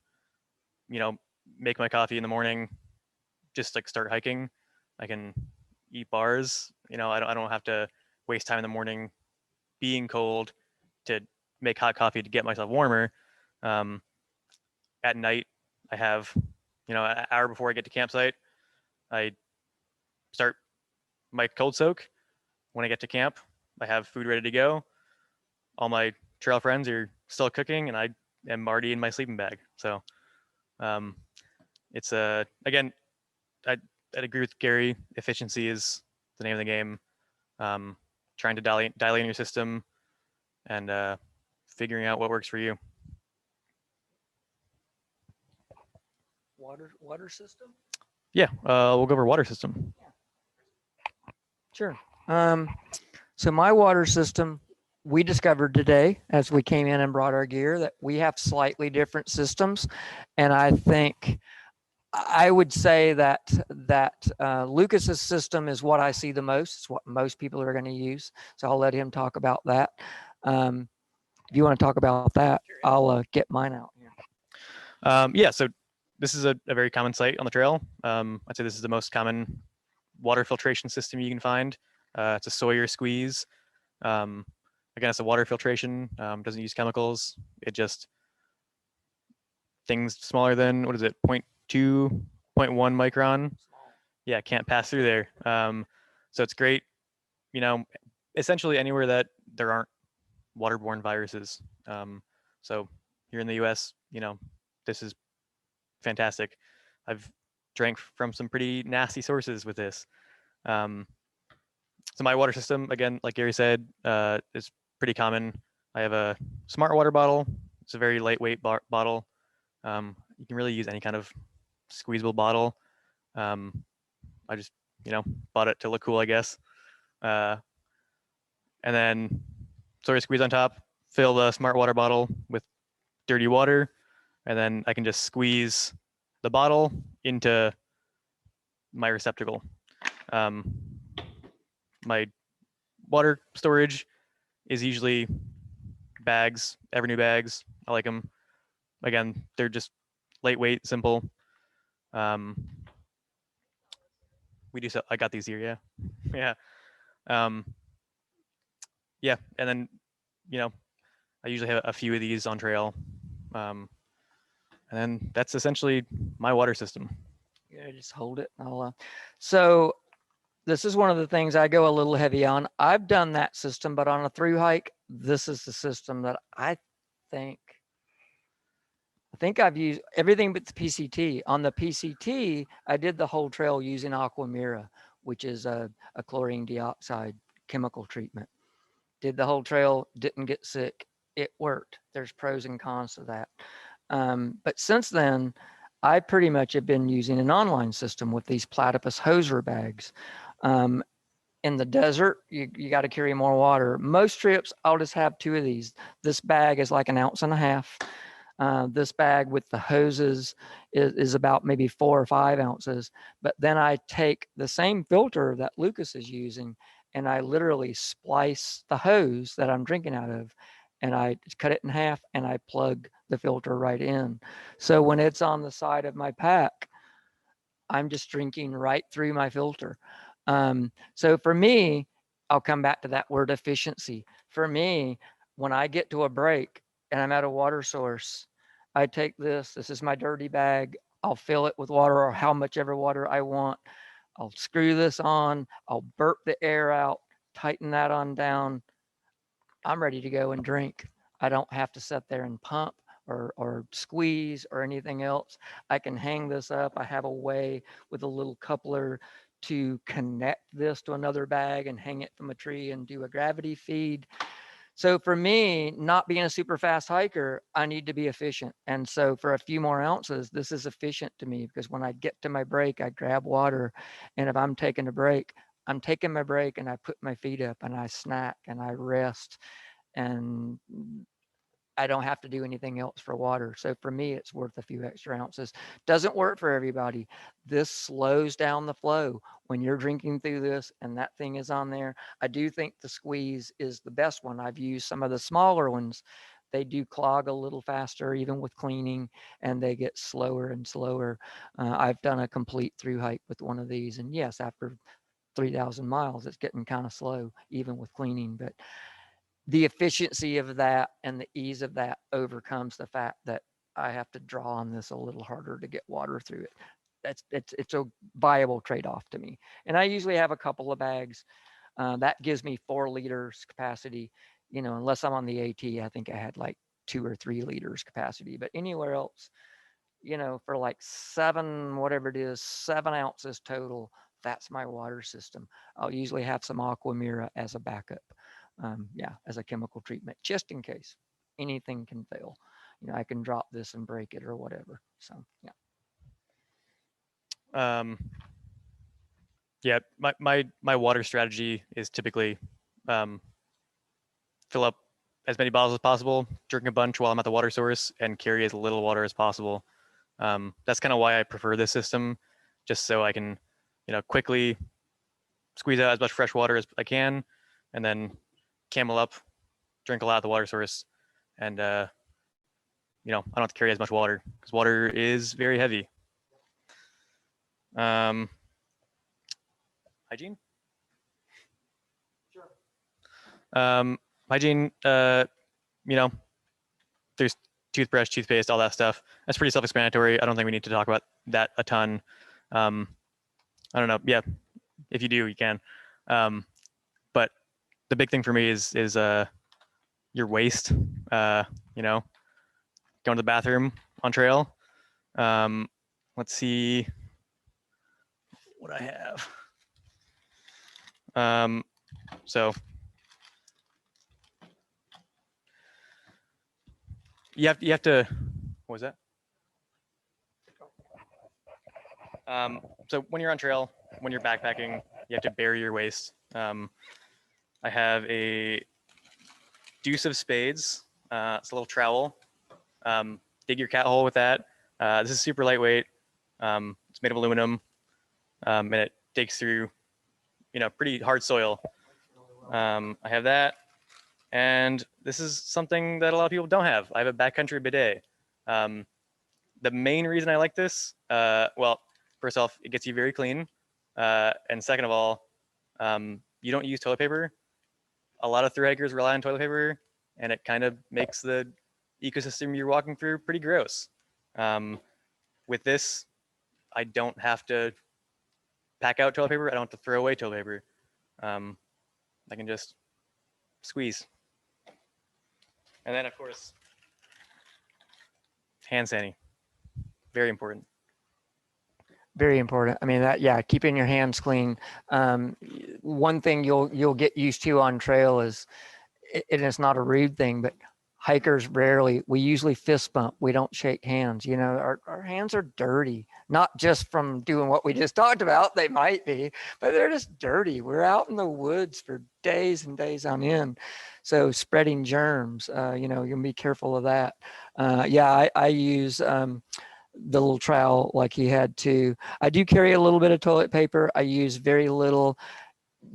make my coffee in the morning, just like start hiking. I can eat bars. I don't have to waste time in the morning being cold to make hot coffee to get myself warmer. At night, I have, an hour before I get to campsite, I start my cold soak. When I get to camp, I have food ready to go. All my trail friends are still cooking, and I am already in my sleeping bag. So it's again, I'd agree with Gary. Efficiency is the name of the game. Trying to dial in your system and figuring out what works for you. Water system? Yeah, we'll go over water system. Sure. So my water system, we discovered today as we came in and brought our gear that we have slightly different systems. And I think I would say that Lucas's system is what I see the most. It's what most people are going to use. So I'll let him talk about that. If you want to talk about that, I'll get mine out here. Yeah, so this is a very common site on the trail. I'd say this is the most common water filtration system you can find. It's a Sawyer squeeze. Again, it's a water filtration. Doesn't use chemicals. It just things smaller than, what is it, 0.2, 0.1 micron. Yeah, can't pass through there. So it's great, essentially anywhere that there aren't waterborne viruses. So here in the US, this is fantastic. I've drank from some pretty nasty sources with this. So my water system, again, like Gary said, is pretty common. I have a smart water bottle. It's a very lightweight bottle. You can really use any kind of squeezable bottle. I just, bought it to look cool, I guess. And then Sawyer squeeze on top, fill the smart water bottle with dirty water, and then I can just squeeze the bottle into my receptacle. My water storage is usually bags, Evernew bags. I like them. Again, they're just lightweight, simple. We do so. I got these here. Yeah, yeah, yeah. And then, I usually have a few of these on trail. And then that's essentially my water system. Yeah, just hold it. So this is one of the things I go a little heavy on. I've done that system, but on a through hike, this is the system that think I think I've used everything but the PCT. On the PCT, I did the whole trail using Aquamira, which is a chlorine dioxide chemical treatment. Did the whole trail, didn't get sick. It worked. There's pros and cons to that. But since then, I pretty much have been using an online system with these Platypus hoser bags. In the desert, you got to carry more water. Most trips, I'll just have 2 of these. This bag is like 1.5 ounces. This bag with the hoses is about maybe 4 or 5 ounces. But then I take the same filter that Lucas is using, and I literally splice the hose that I'm drinking out of, and I cut it in half, and I plug the filter right in. So when it's on the side of my pack, I'm just drinking right through my filter. So for me, I'll come back to that word efficiency. For me, when I get to a break and I'm at a water source, I take this is my dirty bag. I'll fill it with water or how much ever water I want. I'll screw this on. I'll burp the air out, tighten that on down. I'm ready to go and drink. I don't have to sit there and pump or squeeze or anything else. I can hang this up. I have a way with a little coupler to connect this to another bag and hang it from a tree and do a gravity feed. So for me, not being a super fast hiker, I need to be efficient. And so for a few more ounces, this is efficient to me because when I get to my break, I grab water. And if I'm taking a break, I'm taking my break and I put my feet up and I snack and I rest, and I don't have to do anything else for water. So for me, it's worth a few extra ounces. Doesn't work for everybody. This slows down the flow when you're drinking through this and that thing is on there. I do think the squeeze is the best one. I've used some of the smaller ones. They do clog a little faster, even with cleaning, and they get slower and slower. I've done a complete through hike with one of these. And yes, after 3,000 miles, it's getting kind of slow, even with cleaning. But the efficiency of that and the ease of that overcomes the fact that I have to draw on this a little harder to get water through it. It's a viable trade-off to me. And I usually have a couple of bags. That gives me 4 liters capacity. You know, unless I'm on the AT, I think I had like 2 or 3 liters capacity. But anywhere else, you know, for like 7, whatever it is, 7 ounces total, that's my water system. I'll usually have some Aquamira as a backup. Yeah, as a chemical treatment, just in case anything can fail. You know, I can drop this and break it or whatever. So yeah. Yeah, my water strategy is typically fill up as many bottles as possible, drink a bunch while I'm at the water source, and carry as little water as possible. That's kind of why I prefer this system, just so I can, you know, quickly squeeze out as much fresh water as I can, and then camel up, drink a lot at the water source, and you know, I don't have to carry as much water because water is very heavy. Hygiene? Sure. Hygiene, you know, there's toothbrush, toothpaste, all that stuff. That's pretty self-explanatory. I don't think we need to talk about that a ton. I don't know. Yeah, if you do, you can. But the big thing for me is your waste. You know, going to the bathroom on trail. Let's see what I have. So you have to. What was that? So when you're on trail, when you're backpacking, you have to bury your waste. I have a deuce of spades. It's a little trowel. Dig your cat hole with that. This is super lightweight. It's made of aluminum, and it digs through, you know, pretty hard soil. I have that, and this is something that a lot of people don't have. I have a backcountry bidet. The main reason I like this, well, first off, it gets you very clean, and second of all, you don't use toilet paper. A lot of thru hikers rely on toilet paper. and it kind of makes the ecosystem you're walking through pretty gross. With this, I don't have to pack out toilet paper. I don't have to throw away toilet paper. I can just squeeze. And then, of course, hand sanding. Very important. Very important. I mean, that, yeah, keeping your hands clean. One thing you'll get used to on trail is, and it's not a rude thing, but hikers we usually fist bump. We don't shake hands. You know, our hands are dirty, not just from doing what we just talked about. They might be, but they're just dirty. We're out in the woods for days and days on end. So spreading germs, you know, you'll be careful of that. Yeah, I use, the little trowel like he had to. I do carry a little bit of toilet paper. I use very little.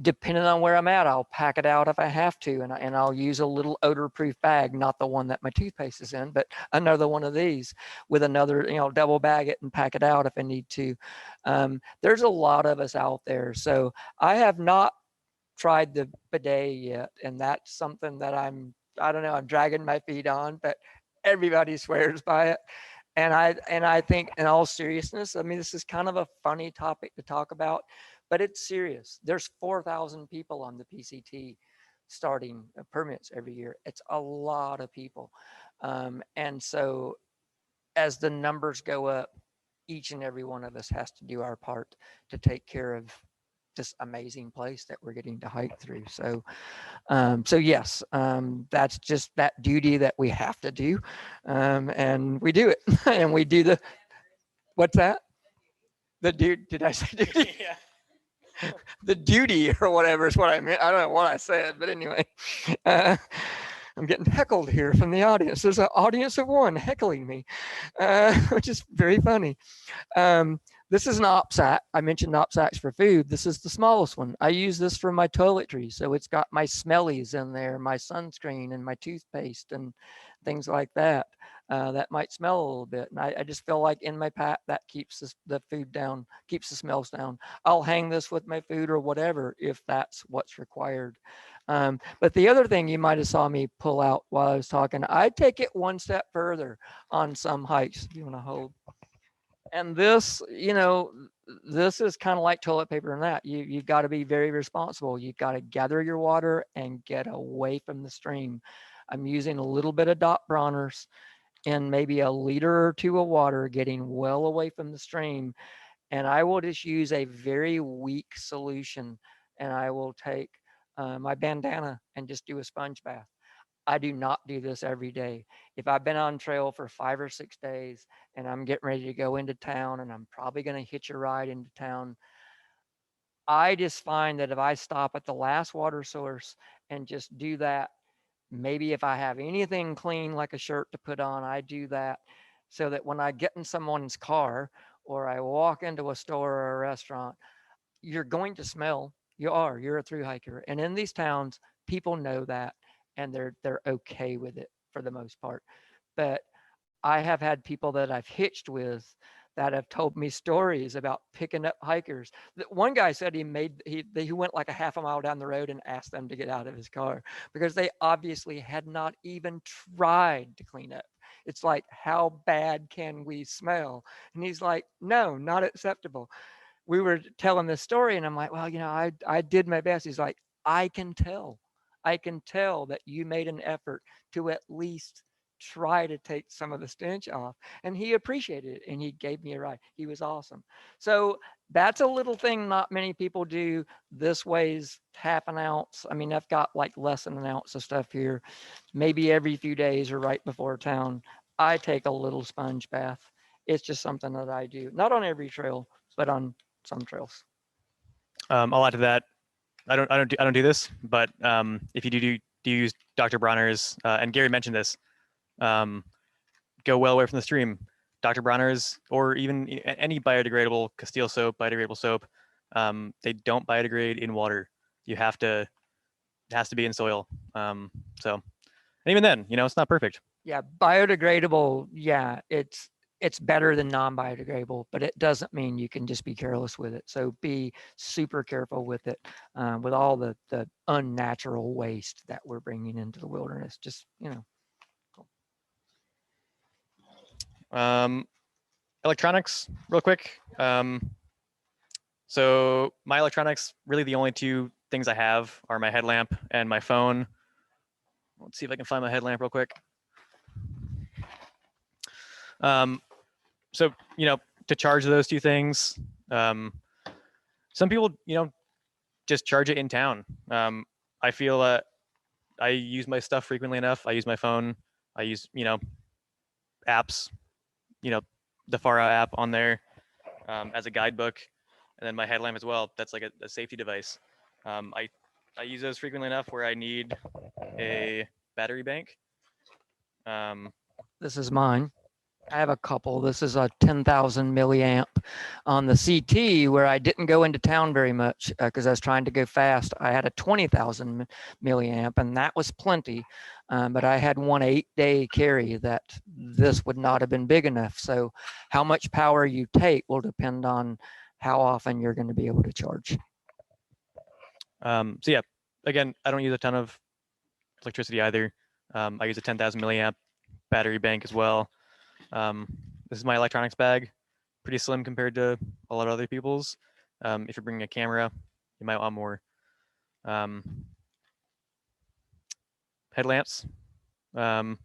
Depending on where I'm at, I'll pack it out if I have to, and I'll use a little odor-proof bag, not the one that my toothpaste is in, but another one of these with another, you know, double bag it and pack it out if I need to. There's a lot of us out there, so I have not tried the bidet yet, and that's something that I don't know, I'm dragging my feet on, but everybody swears by it. And I think, in all seriousness, I mean, this is kind of a funny topic to talk about, but it's serious. There's 4,000 people on the PCT starting permits every year. It's a lot of people. And so as the numbers go up, each and every one of us has to do our part to take care of this amazing place that we're getting to hike through. So yes, that's just that duty that we have to do, and we do it. And we do what's that? The dude? Did I say duty? Yeah. The duty or whatever is what I meant. I don't know what I said, but anyway, I'm getting heckled here from the audience. There's an audience of one heckling me, which is very funny. This is an knapsack. I mentioned knapsacks for food. This is the smallest one. I use this for my toiletries. So it's got my smellies in there, my sunscreen and my toothpaste and things like that. That might smell a little bit. And I just feel like in my pack, that keeps the food down, keeps the smells down. I'll hang this with my food or whatever, if that's what's required. But the other thing you might have saw me pull out while I was talking, I take it one step further on some hikes. Do you want to hold? And this, you know, this is kind of like toilet paper and that. You've got to be very responsible. You've got to gather your water and get away from the stream. I'm using a little bit of dot broners and maybe a liter or two of water, getting well away from the stream. And I will just use a very weak solution, and I will take my bandana and just do a sponge bath. I do not do this every day. If I've been on trail for 5 or 6 days and I'm getting ready to go into town and I'm probably going to hitch a ride into town, I just find that if I stop at the last water source and just do that, maybe if I have anything clean like a shirt to put on, I do that so that when I get in someone's car or I walk into a store or a restaurant, you're going to smell. You're a through hiker. And in these towns, people know that and they're okay with it for the most part. But I have had people that I've hitched with that have told me stories about picking up hikers. One guy said he went like a half a mile down the road and asked them to get out of his car because they obviously had not even tried to clean up. It's like, how bad can we smell? And he's like, no, not acceptable. We were telling this story and I'm like, well, you know, I did my best. He's like, I can tell that you made an effort to at least try to take some of the stench off. And he appreciated it and he gave me a ride. He was awesome. So that's a little thing not many people do. This weighs half an ounce. I mean, I've got like less than an ounce of stuff here. Maybe every few days or right before town, I take a little sponge bath. It's just something that I do, not on every trail, but on some trails. I'll add to that. I don't do this, but if you do use Dr. Bronner's, and Gary mentioned this, go well away from the stream. Dr. Bronner's or even any biodegradable Castile soap, biodegradable soap, they don't biodegrade in water. It has to be in soil. So, and even then, you know, it's not perfect. Yeah, biodegradable. Yeah, it's better than non-biodegradable, but it doesn't mean you can just be careless with it. So be super careful with it, with all the unnatural waste that we're bringing into the wilderness. Just, Electronics, real quick. So my electronics, really the only two things I have are my headlamp and my phone. Let's see if I can find my headlamp real quick. So, to charge those two things, some people, just charge it in town. I feel I use my stuff frequently enough. I use my phone. I use, apps, the Far Out app on there as a guidebook, and then my headlamp as well. That's like a safety device. I use those frequently enough where I need a battery bank. this is mine. I have a couple. This is a 10,000 milliamp on the CT where I didn't go into town very much because I was trying to go fast. I had a 20,000 milliamp and that was plenty. But I had one 8-day carry that this would not have been big enough. So how much power you take will depend on how often you're going to be able to charge. So yeah, again, I don't use a ton of electricity either. I use a 10,000 milliamp battery bank as well. This is my electronics bag, pretty slim compared to a lot of other people's. If you're bringing a camera, you might want more. Headlamps, again,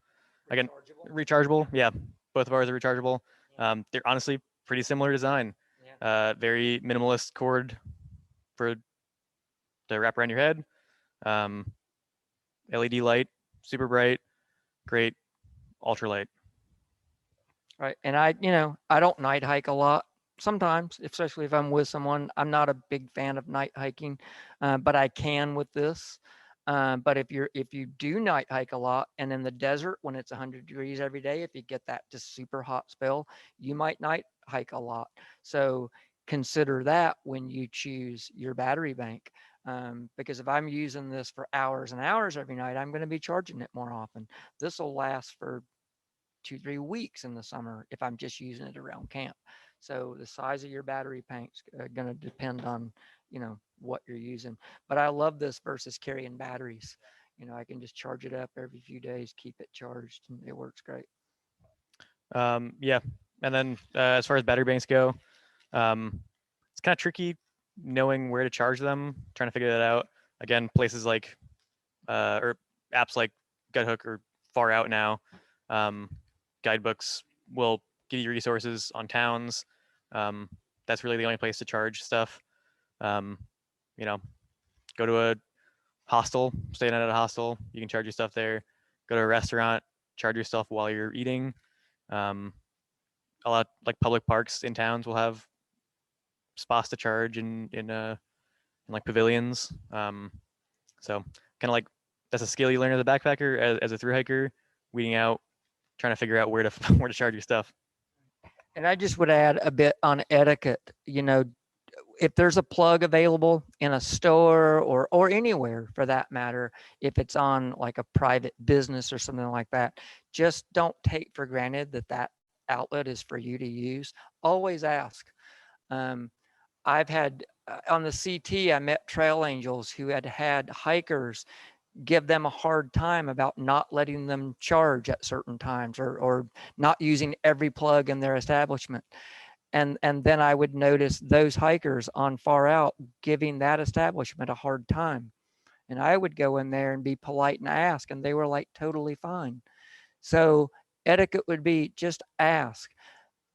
rechargeable. Yeah, both of ours are rechargeable. They're honestly pretty similar design. Very minimalist cord to wrap around your head. LED light, super bright, great, ultralight. Right. And I don't night hike a lot. Sometimes, especially if I'm with someone. I'm not a big fan of night hiking, but I can with this. But if you do night hike a lot and in the desert when it's 100 degrees every day, if you get that just super hot spell, you might night hike a lot. So consider that when you choose your battery bank. Because if I'm using this for hours and hours every night, I'm going to be charging it more often. This will last for 2-3 weeks in the summer if I'm just using it around camp. So the size of your battery bank's going to depend on, what you're using. But I love this versus carrying batteries. I can just charge it up every few days, keep it charged, and it works great. Yeah. And then as far as battery banks go, it's kind of tricky knowing where to charge them, trying to figure that out. Again, places like, or apps like Guthook or Far Out now, guidebooks will give you resources on towns. That's really the only place to charge stuff. Go to a hostel, stay at a hostel, you can charge your stuff there. Go to a restaurant, charge your stuff while you're eating. A lot like public parks in towns will have spots to charge in like pavilions. So kind of like that's a skill you learn as a backpacker, as a thru hiker, weeding out, trying to figure out where to where to charge your stuff. And I just would add a bit on etiquette. If there's a plug available in a store or anywhere for that matter, if it's on like a private business or something like that, just don't take for granted that outlet is for you to use. Always ask. I've had on the CT, I met trail angels who had hikers give them a hard time about not letting them charge at certain times or not using every plug in their establishment. And then I would notice those hikers on Far Out giving that establishment a hard time. And I would go in there and be polite and ask, and they were like totally fine. So etiquette would be just ask.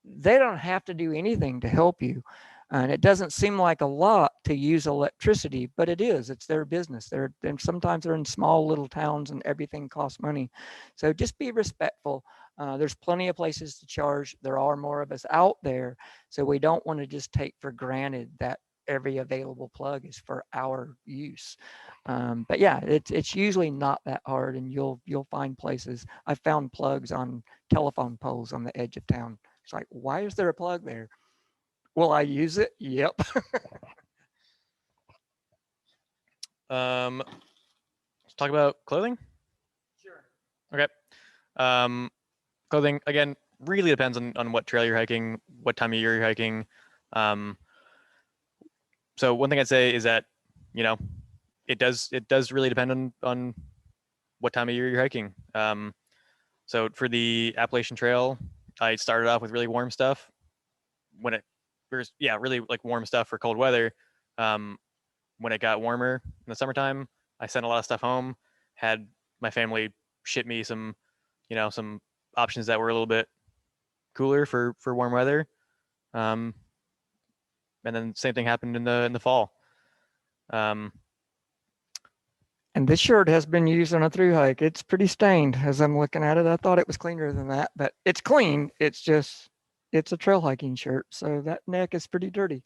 They don't have to do anything to help you. And it doesn't seem like a lot to use electricity, but it is. It's their business. And sometimes they're in small little towns and everything costs money. So just be respectful. There's plenty of places to charge. There are more of us out there. So we don't want to just take for granted that every available plug is for our use. But yeah, it's usually not that hard, and you'll find places. I found plugs on telephone poles on the edge of town. It's like, why is there a plug there? Will I use it? Yep. Let's talk about clothing. Sure. Okay. Clothing, again, really depends on what trail you're hiking, what time of year you're hiking. So one thing I'd say is that, you know, it does really depend on what time of year you're hiking. So for the Appalachian Trail, I started off with really warm stuff. When it was, yeah, really like warm stuff for cold weather. When it got warmer in the summertime, I sent a lot of stuff home, had my family ship me some, you know, some options that were a little bit cooler for warm weather. And then same thing happened in the fall. And this shirt has been used on a through hike. It's pretty stained as I'm looking at it. I thought it was cleaner than that, but it's clean. It's just, it's a trail hiking shirt. So that neck is pretty dirty.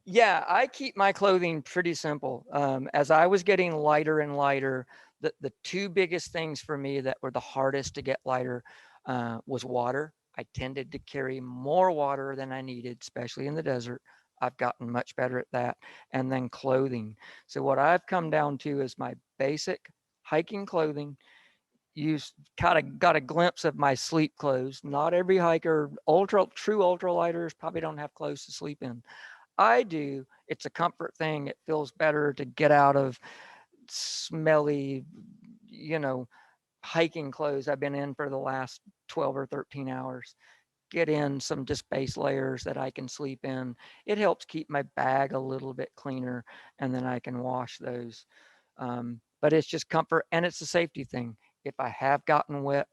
Yeah, I keep my clothing pretty simple. As I was getting lighter and lighter, the two biggest things for me that were the hardest to get lighter was water. I tended to carry more water than I needed, especially in the desert. I've gotten much better at that. And then clothing. So what I've come down to is my basic hiking clothing. You kind of got a glimpse of my sleep clothes. Not every hiker, true ultralighters probably don't have clothes to sleep in. I do. It's a comfort thing. It feels better to get out of smelly, hiking clothes I've been in for the last 12 or 13 hours. Get in some just base layers that I can sleep in. It helps keep my bag a little bit cleaner, and then I can wash those. But it's just comfort, and it's a safety thing. If I have gotten wet,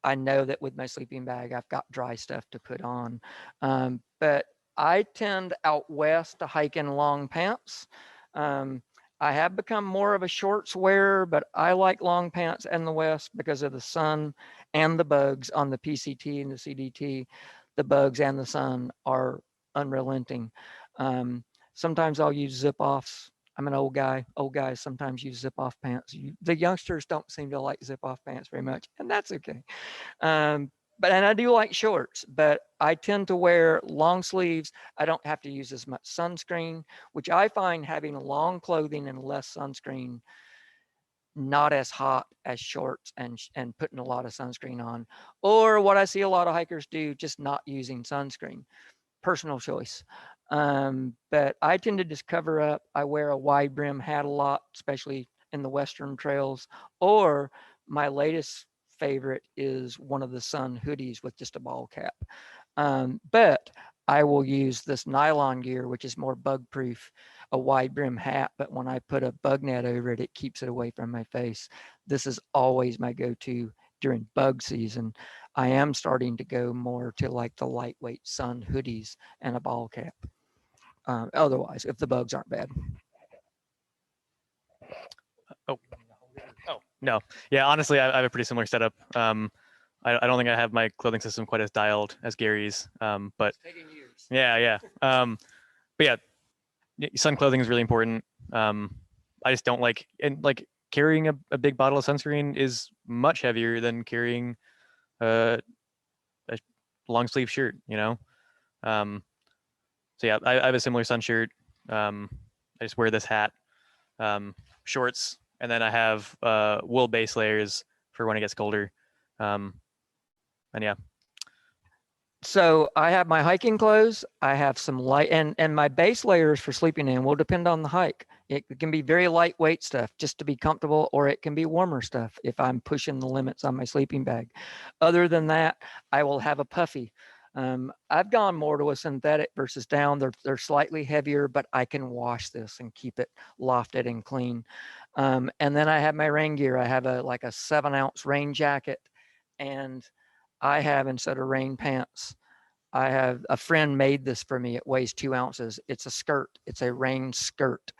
I know that with my sleeping bag, I've got dry stuff to put on. But I tend out west to hike in long pants. Um, I have become more of a shorts wearer, but I like long pants in the west because of the sun and the bugs on the PCT and the CDT. The bugs and the sun are unrelenting. Sometimes I'll use zip offs. I'm an old guy. Old guys sometimes use zip off pants. The youngsters don't seem to like zip off pants very much, and that's okay. And I do like shorts, but I tend to wear long sleeves. I don't have to use as much sunscreen, which I find having long clothing and less sunscreen not as hot as shorts and putting a lot of sunscreen on. Or what I see a lot of hikers do, just not using sunscreen. Personal choice. But I tend to just cover up. I wear a wide brim hat a lot, especially in the Western trails. Or my latest favorite is one of the sun hoodies with just a ball cap. But I will use this nylon gear, which is more bug proof, a wide brim hat. But when I put a bug net over it, it keeps it away from my face. This is always my go-to during bug season. I am starting to go more to like the lightweight sun hoodies and a ball cap. Otherwise, if the bugs aren't bad. Oh, no. Yeah, honestly, I have a pretty similar setup. I don't think I have my clothing system quite as dialed as Gary's. But yeah. But yeah, sun clothing is really important. I just don't like, and like carrying a big bottle of sunscreen is much heavier than carrying a long sleeve shirt, you know? So yeah, I have a similar sun shirt. I just wear this hat, shorts, and then I have wool base layers for when it gets colder. And yeah. So I have my hiking clothes. I have some light and my base layers for sleeping in will depend on the hike. It can be very lightweight stuff just to be comfortable, or it can be warmer stuff if I'm pushing the limits on my sleeping bag. Other than that, I will have a puffy. I've gone more to a synthetic versus down. They're slightly heavier, but I can wash this and keep it lofted and clean. And then I have my rain gear. I have like a 7-ounce rain jacket, and I have, instead of rain pants, I have a friend made this for me. It weighs 2 ounces. It's a skirt. It's a rain skirt.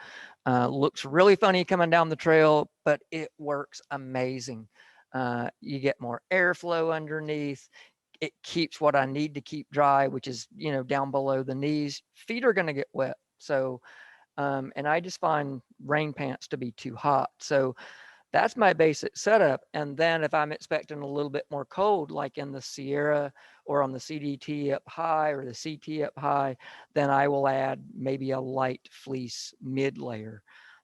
Looks really funny coming down the trail, but it works amazing. You get more airflow underneath. It keeps what I need to keep dry, which is, down below the knees. Feet are going to get wet. So, and I just find rain pants to be too hot. So that's my basic setup. And then if I'm expecting a little bit more cold, like in the Sierra or on the CDT up high or the CT up high, then I will add maybe a light fleece mid layer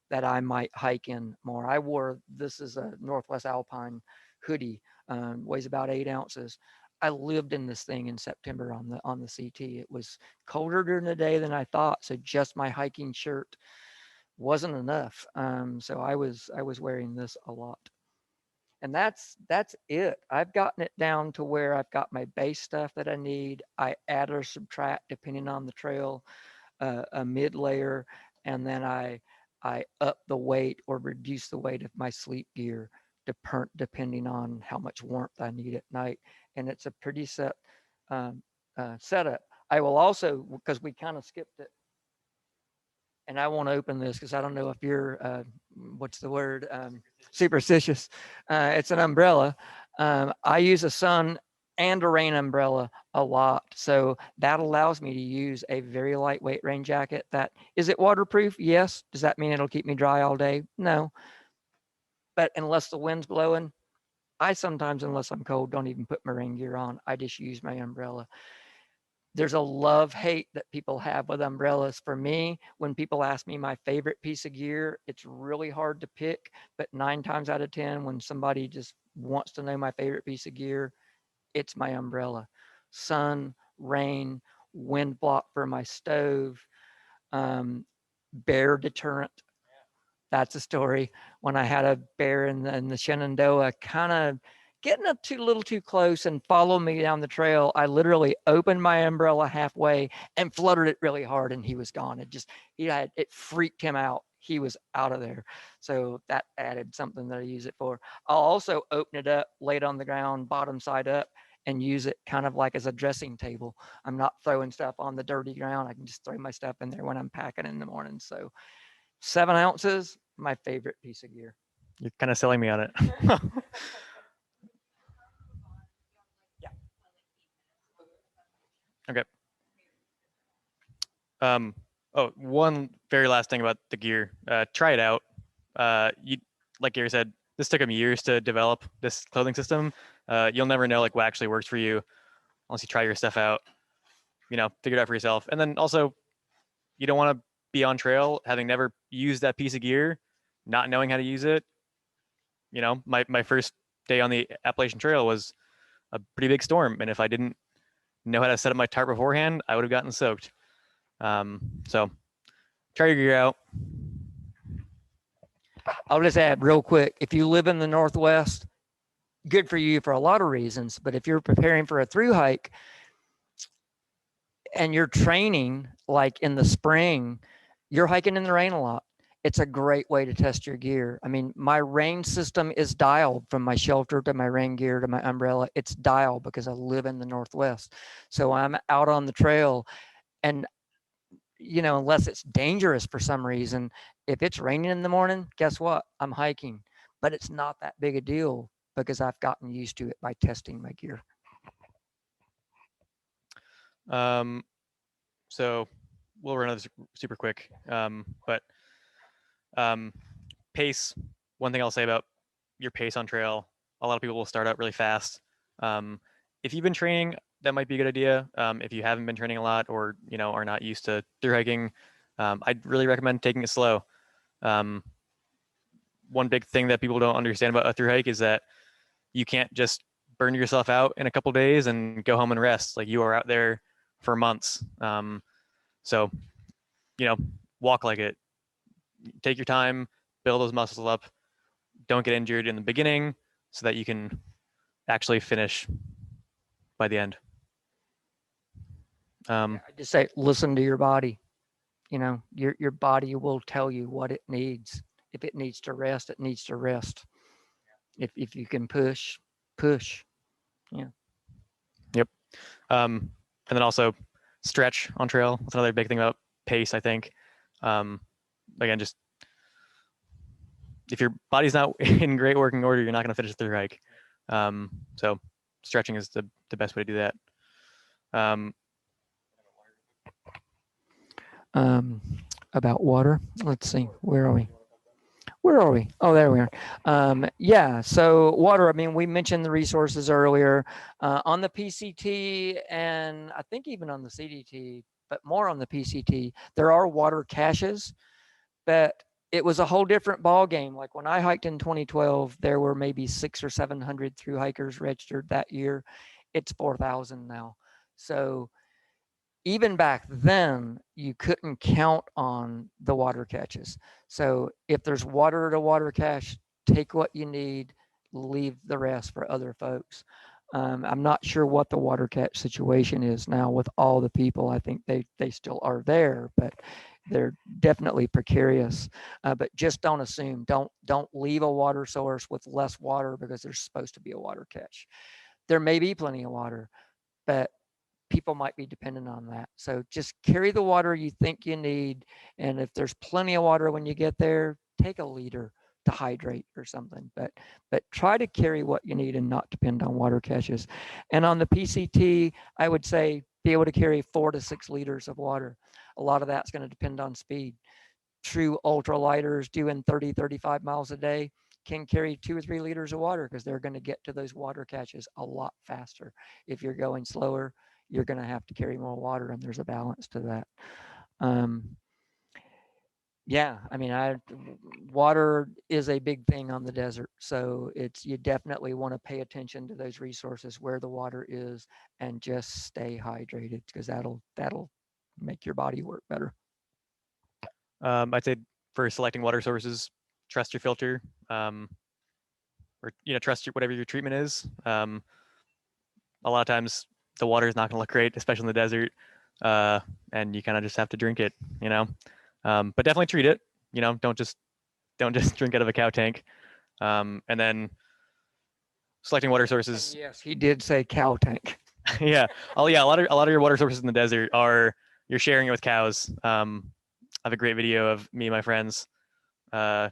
that I might hike in more. This is a Northwest Alpine hoodie. weighs about 8 ounces. I lived in this thing in September on the CT. It was colder during the day than I thought, so just my hiking shirt wasn't enough. So I was wearing this a lot. And that's it. I've gotten it down to where I've got my base stuff that I need. I add or subtract depending on the trail, a mid layer, and then I up the weight or reduce the weight of my sleep gear depending on how much warmth I need at night. And it's a pretty set setup. I will also, because we kind of skipped it, and I won't open this because I don't know if you're, what's the word, superstitious. It's an umbrella. I use a sun and a rain umbrella a lot. So that allows me to use a very lightweight rain jacket. Is it waterproof? Yes. Does that mean it'll keep me dry all day? No. But unless the wind's blowing, I sometimes, unless I'm cold, don't even put my rain gear on. I just use my umbrella. There's a love-hate that people have with umbrellas. For me, when people ask me my favorite piece of gear, it's really hard to pick, but 9 times out of 10, when somebody just wants to know my favorite piece of gear, it's my umbrella. Sun, rain, wind block for my stove, bear deterrent. That's a story. When I had a bear in the Shenandoah kind of getting up a little too close and follow me down the trail, I literally opened my umbrella halfway and fluttered it really hard, and he was gone. It freaked him out. He was out of there. So that added something that I use it for. I'll also open it up, lay it on the ground, bottom side up, and use it kind of like as a dressing table. I'm not throwing stuff on the dirty ground. I can just throw my stuff in there when I'm packing in the morning. So 7 ounces, my favorite piece of gear. You're kind of selling me on it. Okay. One very last thing about the gear. Try it out. Like Gary said, this took him years to develop this clothing system. You'll never know what actually works for you unless you try your stuff out. Figure it out for yourself. And then also, you don't want to be on trail having never used that piece of gear, not knowing how to use it. My first day on the Appalachian Trail was a pretty big storm, and if I didn't know how to set up my tarp beforehand, I would have gotten soaked. So try your gear out. I'll just add real quick, if you live in the Northwest, good for you for a lot of reasons, but if you're preparing for a through hike and you're training like in the spring, you're hiking in the rain a lot. It's a great way to test your gear. I mean, my rain system is dialed from my shelter to my rain gear to my umbrella. It's dialed because I live in the Northwest. So I'm out on the trail, and unless it's dangerous for some reason, if it's raining in the morning, guess what? I'm hiking, but it's not that big a deal because I've gotten used to it by testing my gear. So we'll run this super quick. But pace, one thing I'll say about your pace on trail, a lot of people will start out really fast. If you've been training, that might be a good idea. If you haven't been training a lot or, are not used to through hiking, I'd really recommend taking it slow. One big thing that people don't understand about a through hike is that you can't just burn yourself out in a couple days and go home and rest. Like, you are out there for months. So, walk like it. Take your time, build those muscles up. Don't get injured in the beginning so that you can actually finish by the end. I just say, listen to your body. Your body will tell you what it needs. If it needs to rest, it needs to rest. If you can push. Yeah. Yep. And then also stretch on trail. That's another big thing about pace, I think. Again, just if your body's not in great working order, you're not going to finish the through hike. So stretching is the best way to do that. About water. Let's see. Where are we? Oh, there we are. Yeah. So water. I mean, we mentioned the resources earlier on the PCT, and I think even on the CDT, but more on the PCT. There are water caches, but it was a whole different ball game. Like when I hiked in 2012, there were maybe 600 or 700 through hikers registered that year. It's 4,000 now. So even back then, you couldn't count on the water catches. So if there's water at a water cache, take what you need, leave the rest for other folks. I'm not sure what the water catch situation is now with all the people. I think they still are there, but they're definitely precarious. But just don't assume. Don't leave a water source with less water because there's supposed to be a water catch. There may be plenty of water, but people might be dependent on that. So just carry the water you think you need. And if there's plenty of water when you get there, take a liter to hydrate or something. But try to carry what you need and not depend on water caches. And on the PCT, I would say be able to carry 4 to 6 liters of water. A lot of that's going to depend on speed. True ultralighters doing 30, 35 miles a day can carry 2 or 3 liters of water because they're going to get to those water caches a lot faster. If you're going slower, you're going to have to carry more water, and there's a balance to that. Yeah, I mean, water is a big thing on the desert, so you definitely want to pay attention to those resources where the water is, and just stay hydrated because that'll make your body work better. I'd say for selecting water sources, trust your filter, or trust whatever your treatment is. A lot of times the water is not going to look great, especially in the desert, and you kind of just have to drink it, but definitely treat it. Don't just drink out of a cow tank. And then selecting water sources. And yes, he did say cow tank. Yeah. Oh yeah. A lot of your water sources in the desert you're sharing it with cows. I have a great video of me and my friends around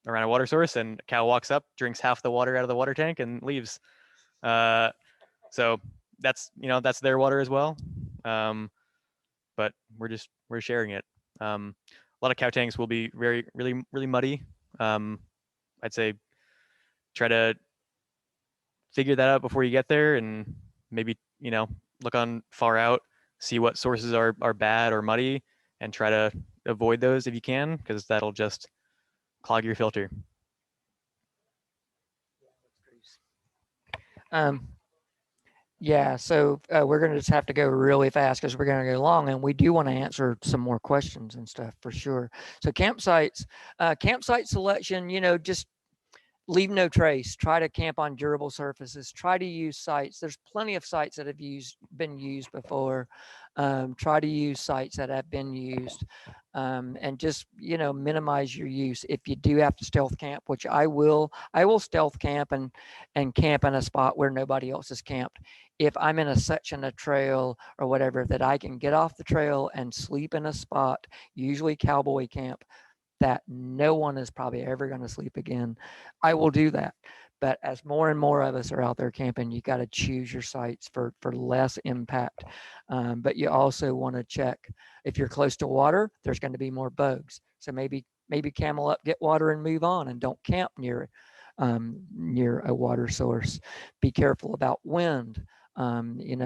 a water source, and a cow walks up, drinks half the water out of the water tank, and leaves. So that's their water as well. But we're sharing it. A lot of cow tanks will be really, really muddy. I'd say try to figure that out before you get there, and maybe look on far out, see what sources are bad or muddy, and try to avoid those if you can, because that'll just clog your filter. Yeah, so we're going to just have to go really fast because we're going to go long, and we do want to answer some more questions and stuff for sure. So campsite selection, just leave no trace. Try to camp on durable surfaces. Try to use sites. There's plenty of sites that have been used before. Try to use sites that have been used, and just minimize your use. If you do have to stealth camp, which I will stealth camp and camp in a spot where nobody else is camped. If I'm in a section of trail or whatever that I can get off the trail and sleep in a spot, usually cowboy camp, that no one is probably ever going to sleep again, I will do that. But as more and more of us are out there camping, you got to choose your sites for less impact. But you also want to check if you're close to water, there's going to be more bugs. So maybe camel up, get water, and move on, and don't camp near a water source. Be careful about wind. In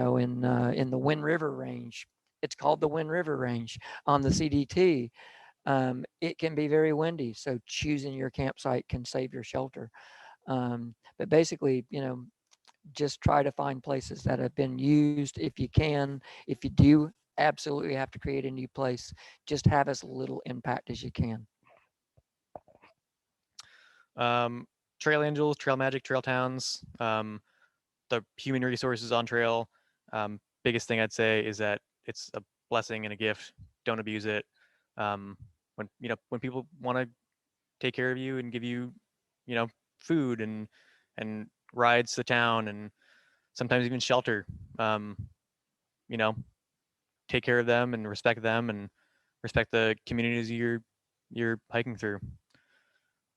the Wind River Range, it's called the Wind River Range on the CDT. It can be very windy, so choosing your campsite can save your shelter. But basically, just try to find places that have been used if you can. If you do absolutely have to create a new place, just have as little impact as you can. Trail Angels, Trail Magic, Trail Towns, the human resources on trail. Biggest thing I'd say is that it's a blessing and a gift. Don't abuse it. When people want to take care of you and give you, food and rides to town, and sometimes even shelter, take care of them and respect the communities you're hiking through.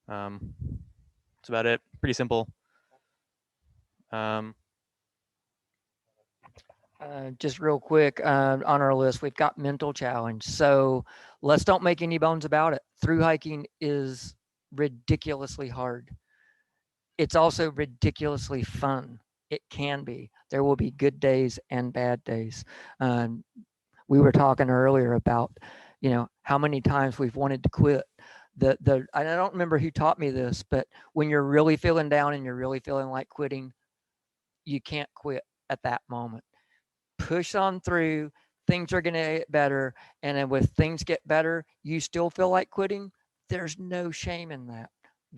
That's about it. Pretty simple. Just real quick, on our list, we've got mental challenge. So let's don't make any bones about it. Through hiking is ridiculously hard. It's also ridiculously fun. It can be. There will be good days and bad days. We were talking earlier about, how many times we've wanted to quit. I don't remember who taught me this, but when you're really feeling down and you're really feeling like quitting, you can't quit at that moment. Push on through. Things are going to get better. And then when things get better, you still feel like quitting. There's no shame in that.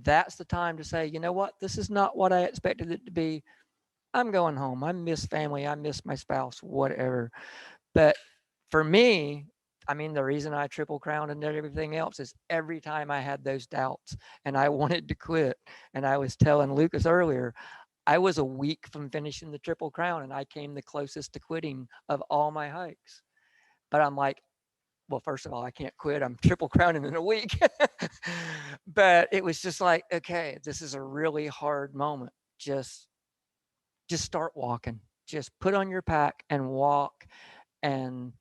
That's the time to say, you know what? This is not what I expected it to be. I'm going home. I miss family. I miss my spouse, whatever. But for me, I mean, the reason I triple crowned and did everything else is every time I had those doubts and I wanted to quit. And I was telling Lucas earlier, I was a week from finishing the Triple Crown and I came the closest to quitting of all my hikes. But I'm like, well, first of all, I can't quit. I'm Triple Crowning in a week. But it was just like, okay, this is a really hard moment. Just start walking. Just put on your pack and walk and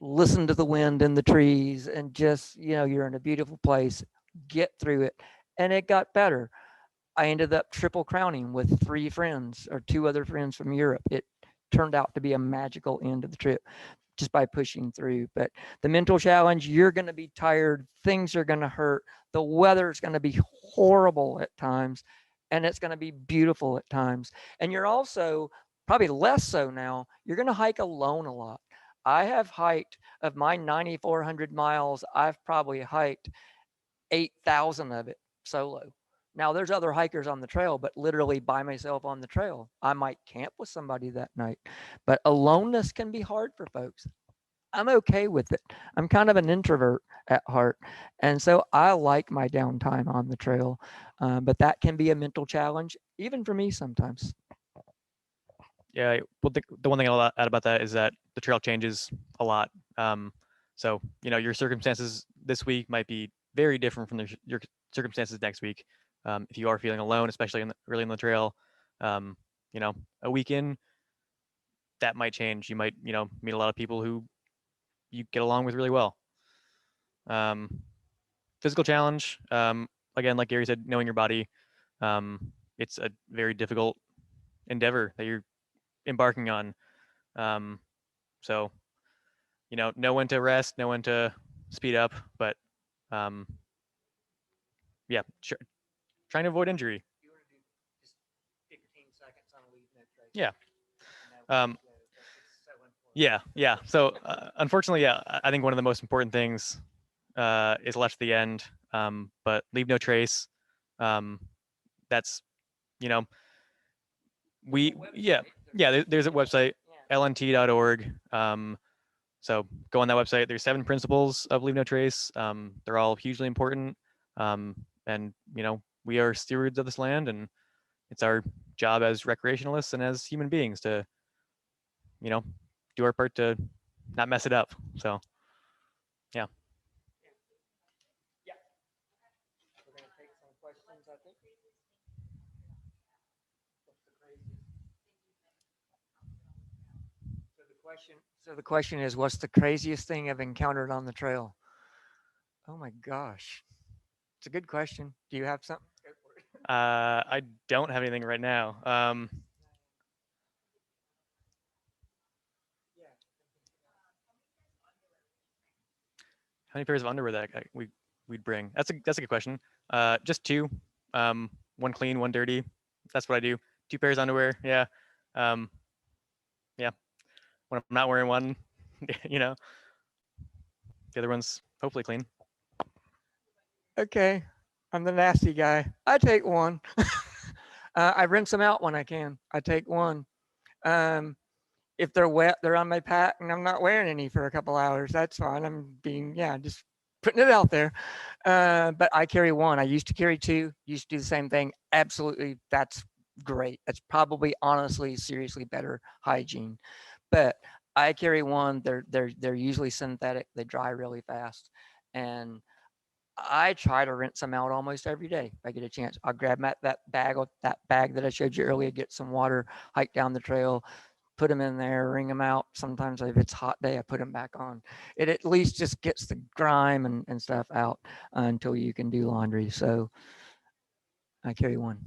listen to the wind in the trees and just, you're in a beautiful place. Get through it. And it got better. I ended up triple crowning with 3 friends or 2 other friends from Europe. It turned out to be a magical end of the trip just by pushing through. But the mental challenge, you're going to be tired. Things are going to hurt. The weather is going to be horrible at times, and it's going to be beautiful at times. And you're also probably less so now. You're going to hike alone a lot. I have hiked of my 9,400 miles, I've probably hiked 8,000 of it solo. Now there's other hikers on the trail, but literally by myself on the trail. I might camp with somebody that night, but aloneness can be hard for folks. I'm okay with it. I'm kind of an introvert at heart. And so I like my downtime on the trail, but that can be a mental challenge, even for me sometimes. Yeah, well, the one thing I'll add about that is that the trail changes a lot. So, your circumstances this week might be very different from your circumstances next week. If you are feeling alone, especially early in the trail, a week in, that might change. You might, meet a lot of people who you get along with really well. Physical challenge, again, like Gary said, knowing your body, it's a very difficult endeavor that you're embarking on. So, know when to rest, know when to speed up, but yeah, trying to avoid injury. Yeah. Yeah. So, unfortunately, yeah, I think one of the most important things is left to the end, but leave no trace. That's, you know, there's a website, lnt.org. So go on that website. There's 7 principles of leave no trace. They're all hugely important. And we are stewards of this land, and it's our job as recreationalists and as human beings to, do our part to not mess it up. So, yeah. We're going to take some questions, I think. So the question is, what's the craziest thing I've encountered on the trail? Oh my gosh. It's a good question. Do you have something? I don't have anything right now. How many pairs of underwear that we'd bring? That's a good question. Just 2. One clean, one dirty. That's what I do. 2 pairs of underwear. Yeah. Yeah. When I'm not wearing one, the other one's hopefully clean. Okay. I'm the nasty guy. I take one. I rinse them out when I can. I take one. If they're wet, they're on my pack, and I'm not wearing any for a couple hours. That's fine. I'm just putting it out there. But I carry one. I used to carry 2. Used to do the same thing. Absolutely, that's great. That's probably, honestly, seriously better hygiene. But I carry one. They're usually synthetic. They dry really fast, and I try to rinse them out almost every day if I get a chance. I'll grab that bag that I showed you earlier, get some water, hike down the trail, put them in there, wring them out. Sometimes if it's a hot day, I put them back on. It at least just gets the grime and stuff out until you can do laundry. So I carry one.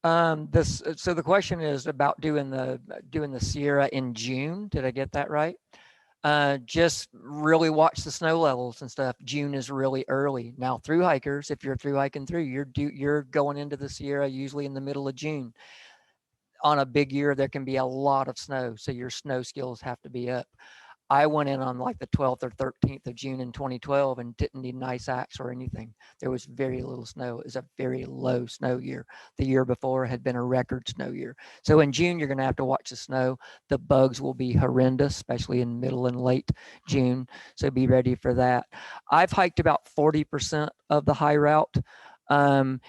So the question is about doing the Sierra in June. Did I get that right? Just really watch the snow levels and stuff. June is really early. Now, through hikers, if you're through hiking through, you're going into the Sierra usually in the middle of June. On a big year, there can be a lot of snow, so your snow skills have to be up. I went in on like the 12th or 13th of June in 2012 and didn't need an ice axe or anything. There was very little snow. It was a very low snow year. The year before had been a record snow year. So in June, you're going to have to watch the snow. The bugs will be horrendous, especially in middle and late June. So be ready for that. I've hiked about 40% of the high route. Know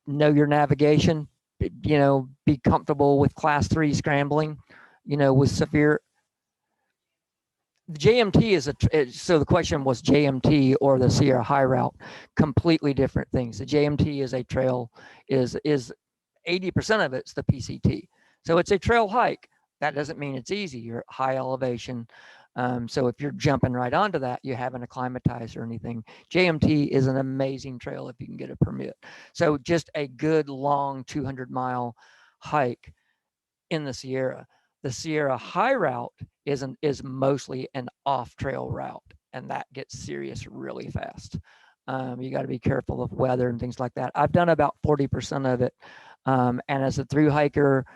your navigation, be comfortable with class 3 scrambling, with severe. The JMT so the question was JMT or the Sierra High Route, completely different things. The JMT is a trail, is 80% of it's the PCT. So it's a trail hike. That doesn't mean it's easy. You're at high elevation. So if you're jumping right onto that, you haven't acclimatized or anything. JMT is an amazing trail if you can get a permit. So just a good long 200-mile hike in the Sierra. The Sierra High Route is mostly an off-trail route, and that gets serious really fast. You got to be careful of weather and things like that. I've done about 40% of it, and as a through hiker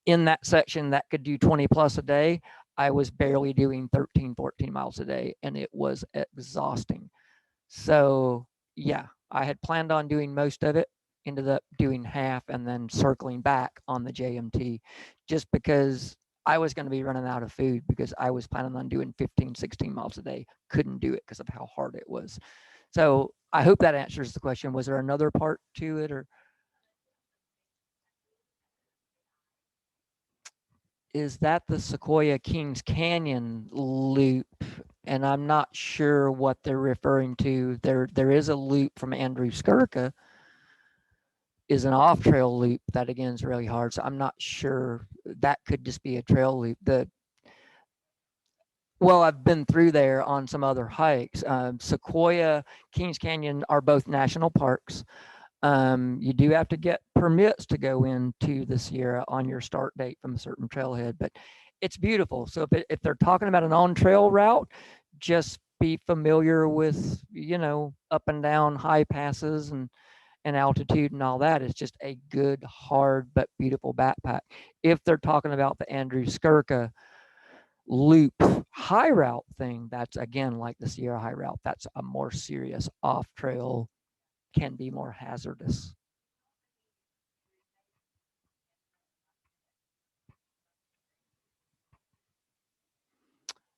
in that section that could do 20 plus a day, I was barely doing 13, 14 miles a day, and it was exhausting. So yeah, I had planned on doing most of it, ended up doing half and then circling back on the JMT just because I was going to be running out of food because I was planning on doing 15, 16 miles a day. Couldn't do it because of how hard it was. So I hope that answers the question. Was there another part to it, or is that the Sequoia Kings Canyon loop? And I'm not sure what they're referring to. There is a loop from Andrew Skirka, is an off trail loop that again is really hard. So I'm not sure, that could just be a trail loop. Well, I've been through there on some other hikes. Sequoia, Kings Canyon are both national parks. You do have to get permits to go into the Sierra on your start date from a certain trailhead, but it's beautiful. So if they're talking about an on-trail route, just be familiar with, up and down high passes and altitude and all that. It's just a good, hard, but beautiful backpack. If they're talking about the Andrew Skirka loop high route thing, that's again like the Sierra High Route. That's a more serious off-trail, can be more hazardous.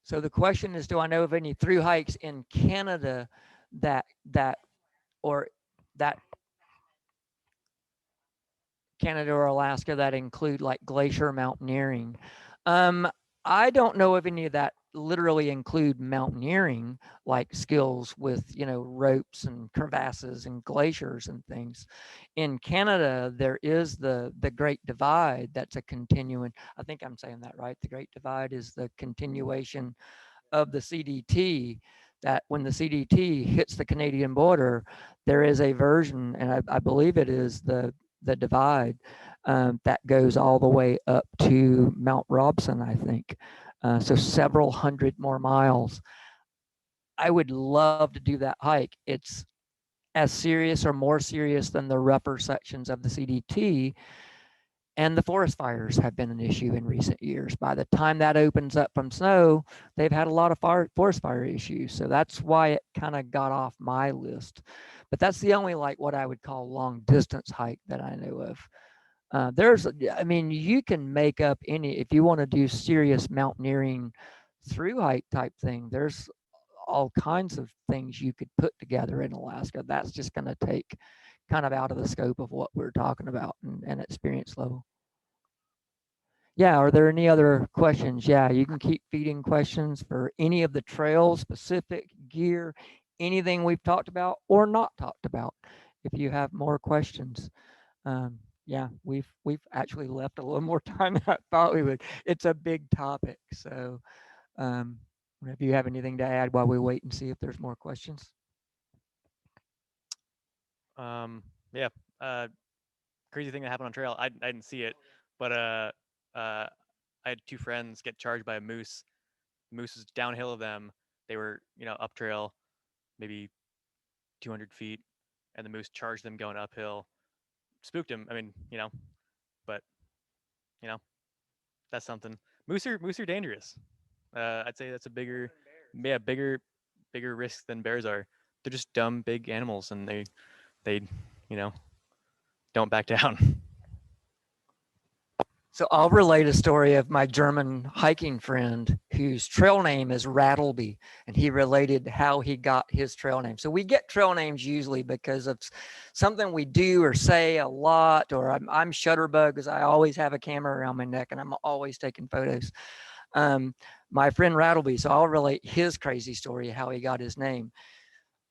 So the question is, do I know of any through hikes in Canada that or that Canada or Alaska that include like glacier mountaineering? Um, I don't know of any that literally include mountaineering, like skills with, ropes and crevasses and glaciers and things. In Canada, there is the Great Divide. That's a continuing. I think I'm saying that right. The Great Divide is the continuation of the CDT. That when the CDT hits the Canadian border, there is a version, and I believe it is the divide, that goes all the way up to Mount Robson, I think. So several hundred more miles. I would love to do that hike. It's as serious or more serious than the rougher sections of the CDT. And the forest fires have been an issue in recent years. By the time that opens up from snow, they've had a lot of forest fire issues. So that's why it kind of got off my list. But that's the only, like, what I would call long distance hike that I know of. You can make up any, if you want to do serious mountaineering through hike type thing, there's all kinds of things you could put together in Alaska. That's just going to take kind of out of the scope of what we're talking about and experience level. Yeah, are there any other questions? Yeah, you can keep feeding questions for any of the trail specific gear, anything we've talked about or not talked about. If you have more questions, yeah, we've actually left a little more time than I thought we would. It's a big topic, so if you have anything to add while we wait and see if there's more questions. Yeah. crazy thing that happened on trail. I didn't see it, but I had two friends get charged by a moose. The moose was downhill of them. They were, up trail, maybe 200 feet, and the moose charged them going uphill. Spooked him. I mean, but you know, that's something. Moose are dangerous. I'd say that's a bigger risk than bears are. They're just dumb big animals, and they don't back down. So I'll relate a story of my German hiking friend whose trail name is Rattleby, and he related how he got his trail name. So we get trail names usually because of something we do or say a lot, or I'm Shutterbug because I always have a camera around my neck and I'm always taking photos. My friend Rattleby, so I'll relate his crazy story, how he got his name.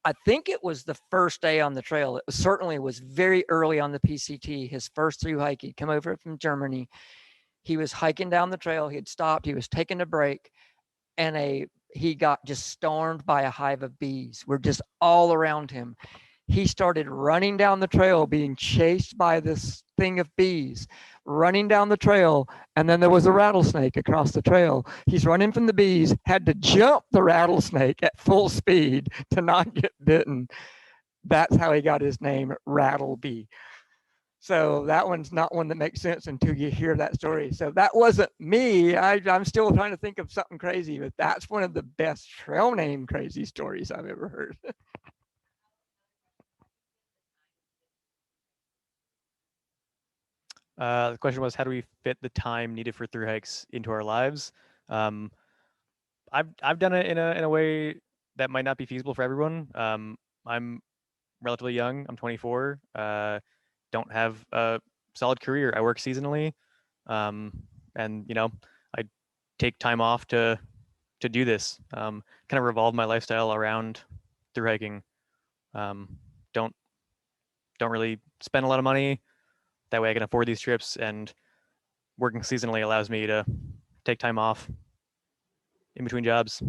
I think it was the first day on the trail. It certainly was very early on the PCT, his first through hike. He'd come over from Germany. He was hiking down the trail. He had stopped. He was taking a break, and he got just stormed by a hive of bees. We're just all around him. He started running down the trail, being chased by this thing of bees, running down the trail. And then there was a rattlesnake across the trail. He's running from the bees, had to jump the rattlesnake at full speed to not get bitten. That's how he got his name, Rattleby. So that one's not one that makes sense until you hear that story. So that wasn't me. I'm still trying to think of something crazy, but that's one of the best trail name crazy stories I've ever heard. The question was, how do we fit the time needed for through hikes into our lives? I've done it in a way that might not be feasible for everyone. I'm relatively young. I'm 24. Don't have a solid career. I work seasonally, and I take time off to do this. Kind of revolve my lifestyle around through hiking. Don't really spend a lot of money. That way I can afford these trips, and working seasonally allows me to take time off in between jobs.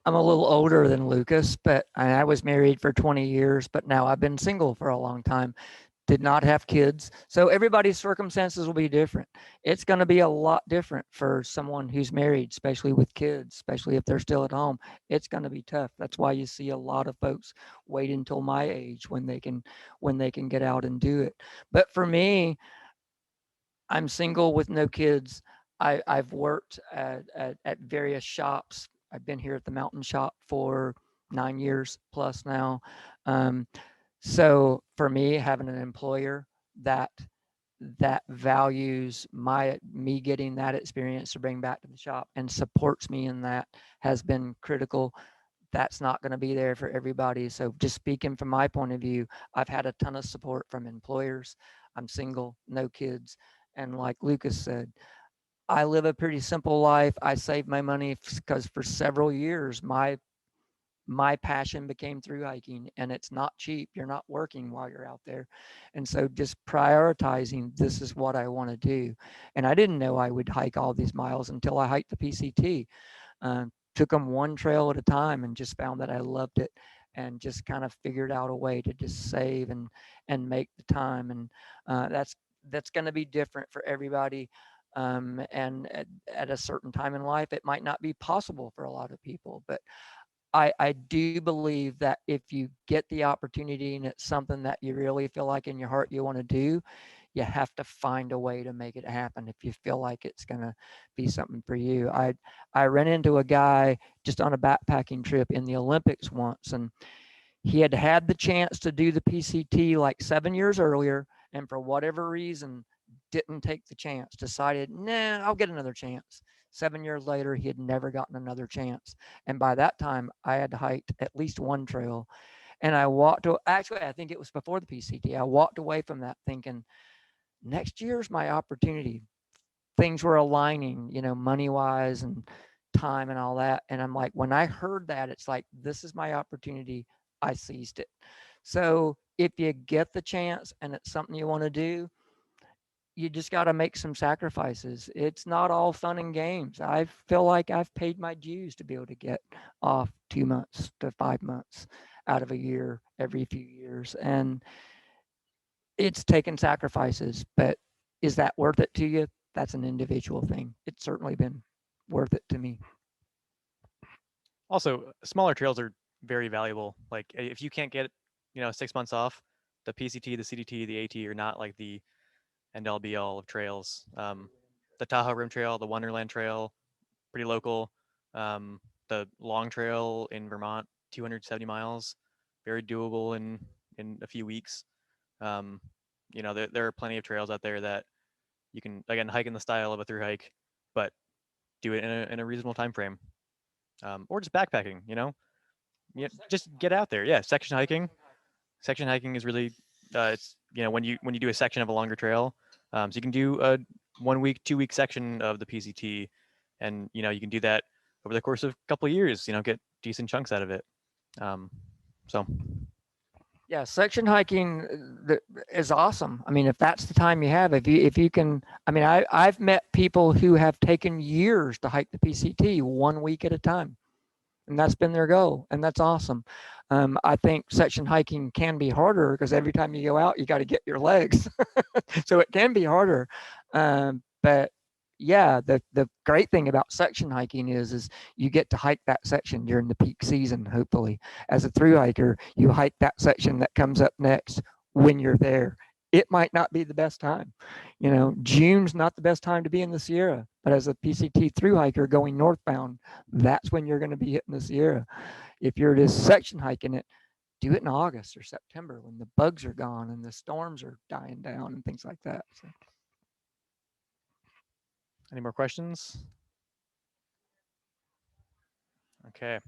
I'm a little older than Lucas, but I was married for 20 years, but now I've been single for a long time. Did not have kids. So everybody's circumstances will be different. It's going to be a lot different for someone who's married, especially with kids, especially if they're still at home. It's going to be tough. That's why you see a lot of folks wait until my age when they can get out and do it. But for me, I'm single with no kids. I've worked at various shops. I've been here at the mountain shop for 9 years plus now. So for me, having an employer that values me getting that experience to bring back to the shop and supports me in that has been critical. That's not going to be there for everybody. So just speaking from my point of view, I've had a ton of support from employers. I'm single, no kids. And like Lucas said, I live a pretty simple life. I save my money because for several years, my passion became through hiking, and it's not cheap. You're not working while you're out there. And so just prioritizing, this is what I want to do. And I didn't know I would hike all these miles until I hiked the PCT. Took them one trail at a time and just found that I loved it, and just kind of figured out a way to just save and make the time. And that's going to be different for everybody. And at a certain time in life, it might not be possible for a lot of people, but I do believe that if you get the opportunity and it's something that you really feel like in your heart you want to do, you have to find a way to make it happen if you feel like it's going to be something for you. I ran into a guy just on a backpacking trip in the Olympics once, and he had had the chance to do the PCT like 7 years earlier, and for whatever reason didn't take the chance, decided, nah, I'll get another chance. 7 years later, he had never gotten another chance. And by that time, I had hiked at least one trail. And actually, I think it was before the PCT. I walked away from that thinking, next year's my opportunity. Things were aligning, money wise and time and all that. And I'm like, when I heard that, it's like, this is my opportunity. I seized it. So if you get the chance and it's something you want to do, you just got to make some sacrifices. It's not all fun and games. I feel like I've paid my dues to be able to get off 2 months to 5 months out of a year every few years. And it's taken sacrifices, but is that worth it to you? That's an individual thing. It's certainly been worth it to me. Also, smaller trails are very valuable. Like if you can't get, 6 months off, the PCT, the CDT, the AT are not like the end all be all of trails. The Tahoe Rim Trail, the Wonderland Trail, pretty local. The Long Trail in Vermont, 270 miles, very doable in a few weeks. There are plenty of trails out there that you can, again, hike in the style of a through hike, but do it in a reasonable time frame. Or just backpacking, just get out there. Yeah, section hiking. Section hiking is really, it's when you do a section of a longer trail, so you can do a 1 week, 2 week section of the PCT, and you can do that over the course of a couple of years. Get decent chunks out of it. So Yeah, section hiking is awesome. I mean, if that's the time you have, if you can, I mean, I've met people who have taken years to hike the PCT 1 week at a time, and that's been their goal, and that's awesome. I think section hiking can be harder because every time you go out, you got to get your legs, so it can be harder. But yeah, the great thing about section hiking is you get to hike that section during the peak season. Hopefully, as a through hiker, you hike that section that comes up next when you're there. It might not be the best time. June's not the best time to be in the Sierra, but as a PCT through hiker going northbound, that's when you're going to be hitting the Sierra. If you're just section hiking it, do it in August or September when the bugs are gone and the storms are dying down and things like that. So. any more questions? Okay.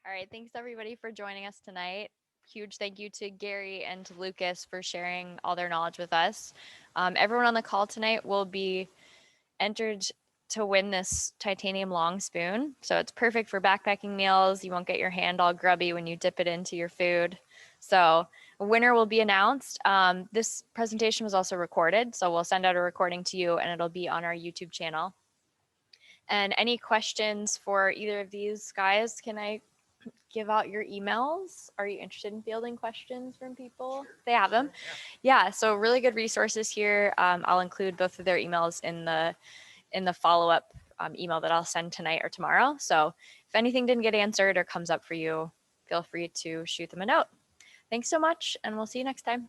All right, thanks everybody for joining us tonight. Huge thank you to Gary and to Lucas for sharing all their knowledge with us. Everyone on the call tonight will be entered to win this titanium long spoon. So it's perfect for backpacking meals. You won't get your hand all grubby when you dip it into your food. So a winner will be announced. This presentation was also recorded, so we'll send out a recording to you and it'll be on our YouTube channel. And any questions for either of these guys, can I give out your emails? Are you interested in fielding questions from people? Sure. They have them. Yeah, so really good resources here. I'll include both of their emails in the follow-up email that I'll send tonight or tomorrow. So if anything didn't get answered or comes up for you, feel free to shoot them a note. Thanks so much, and we'll see you next time.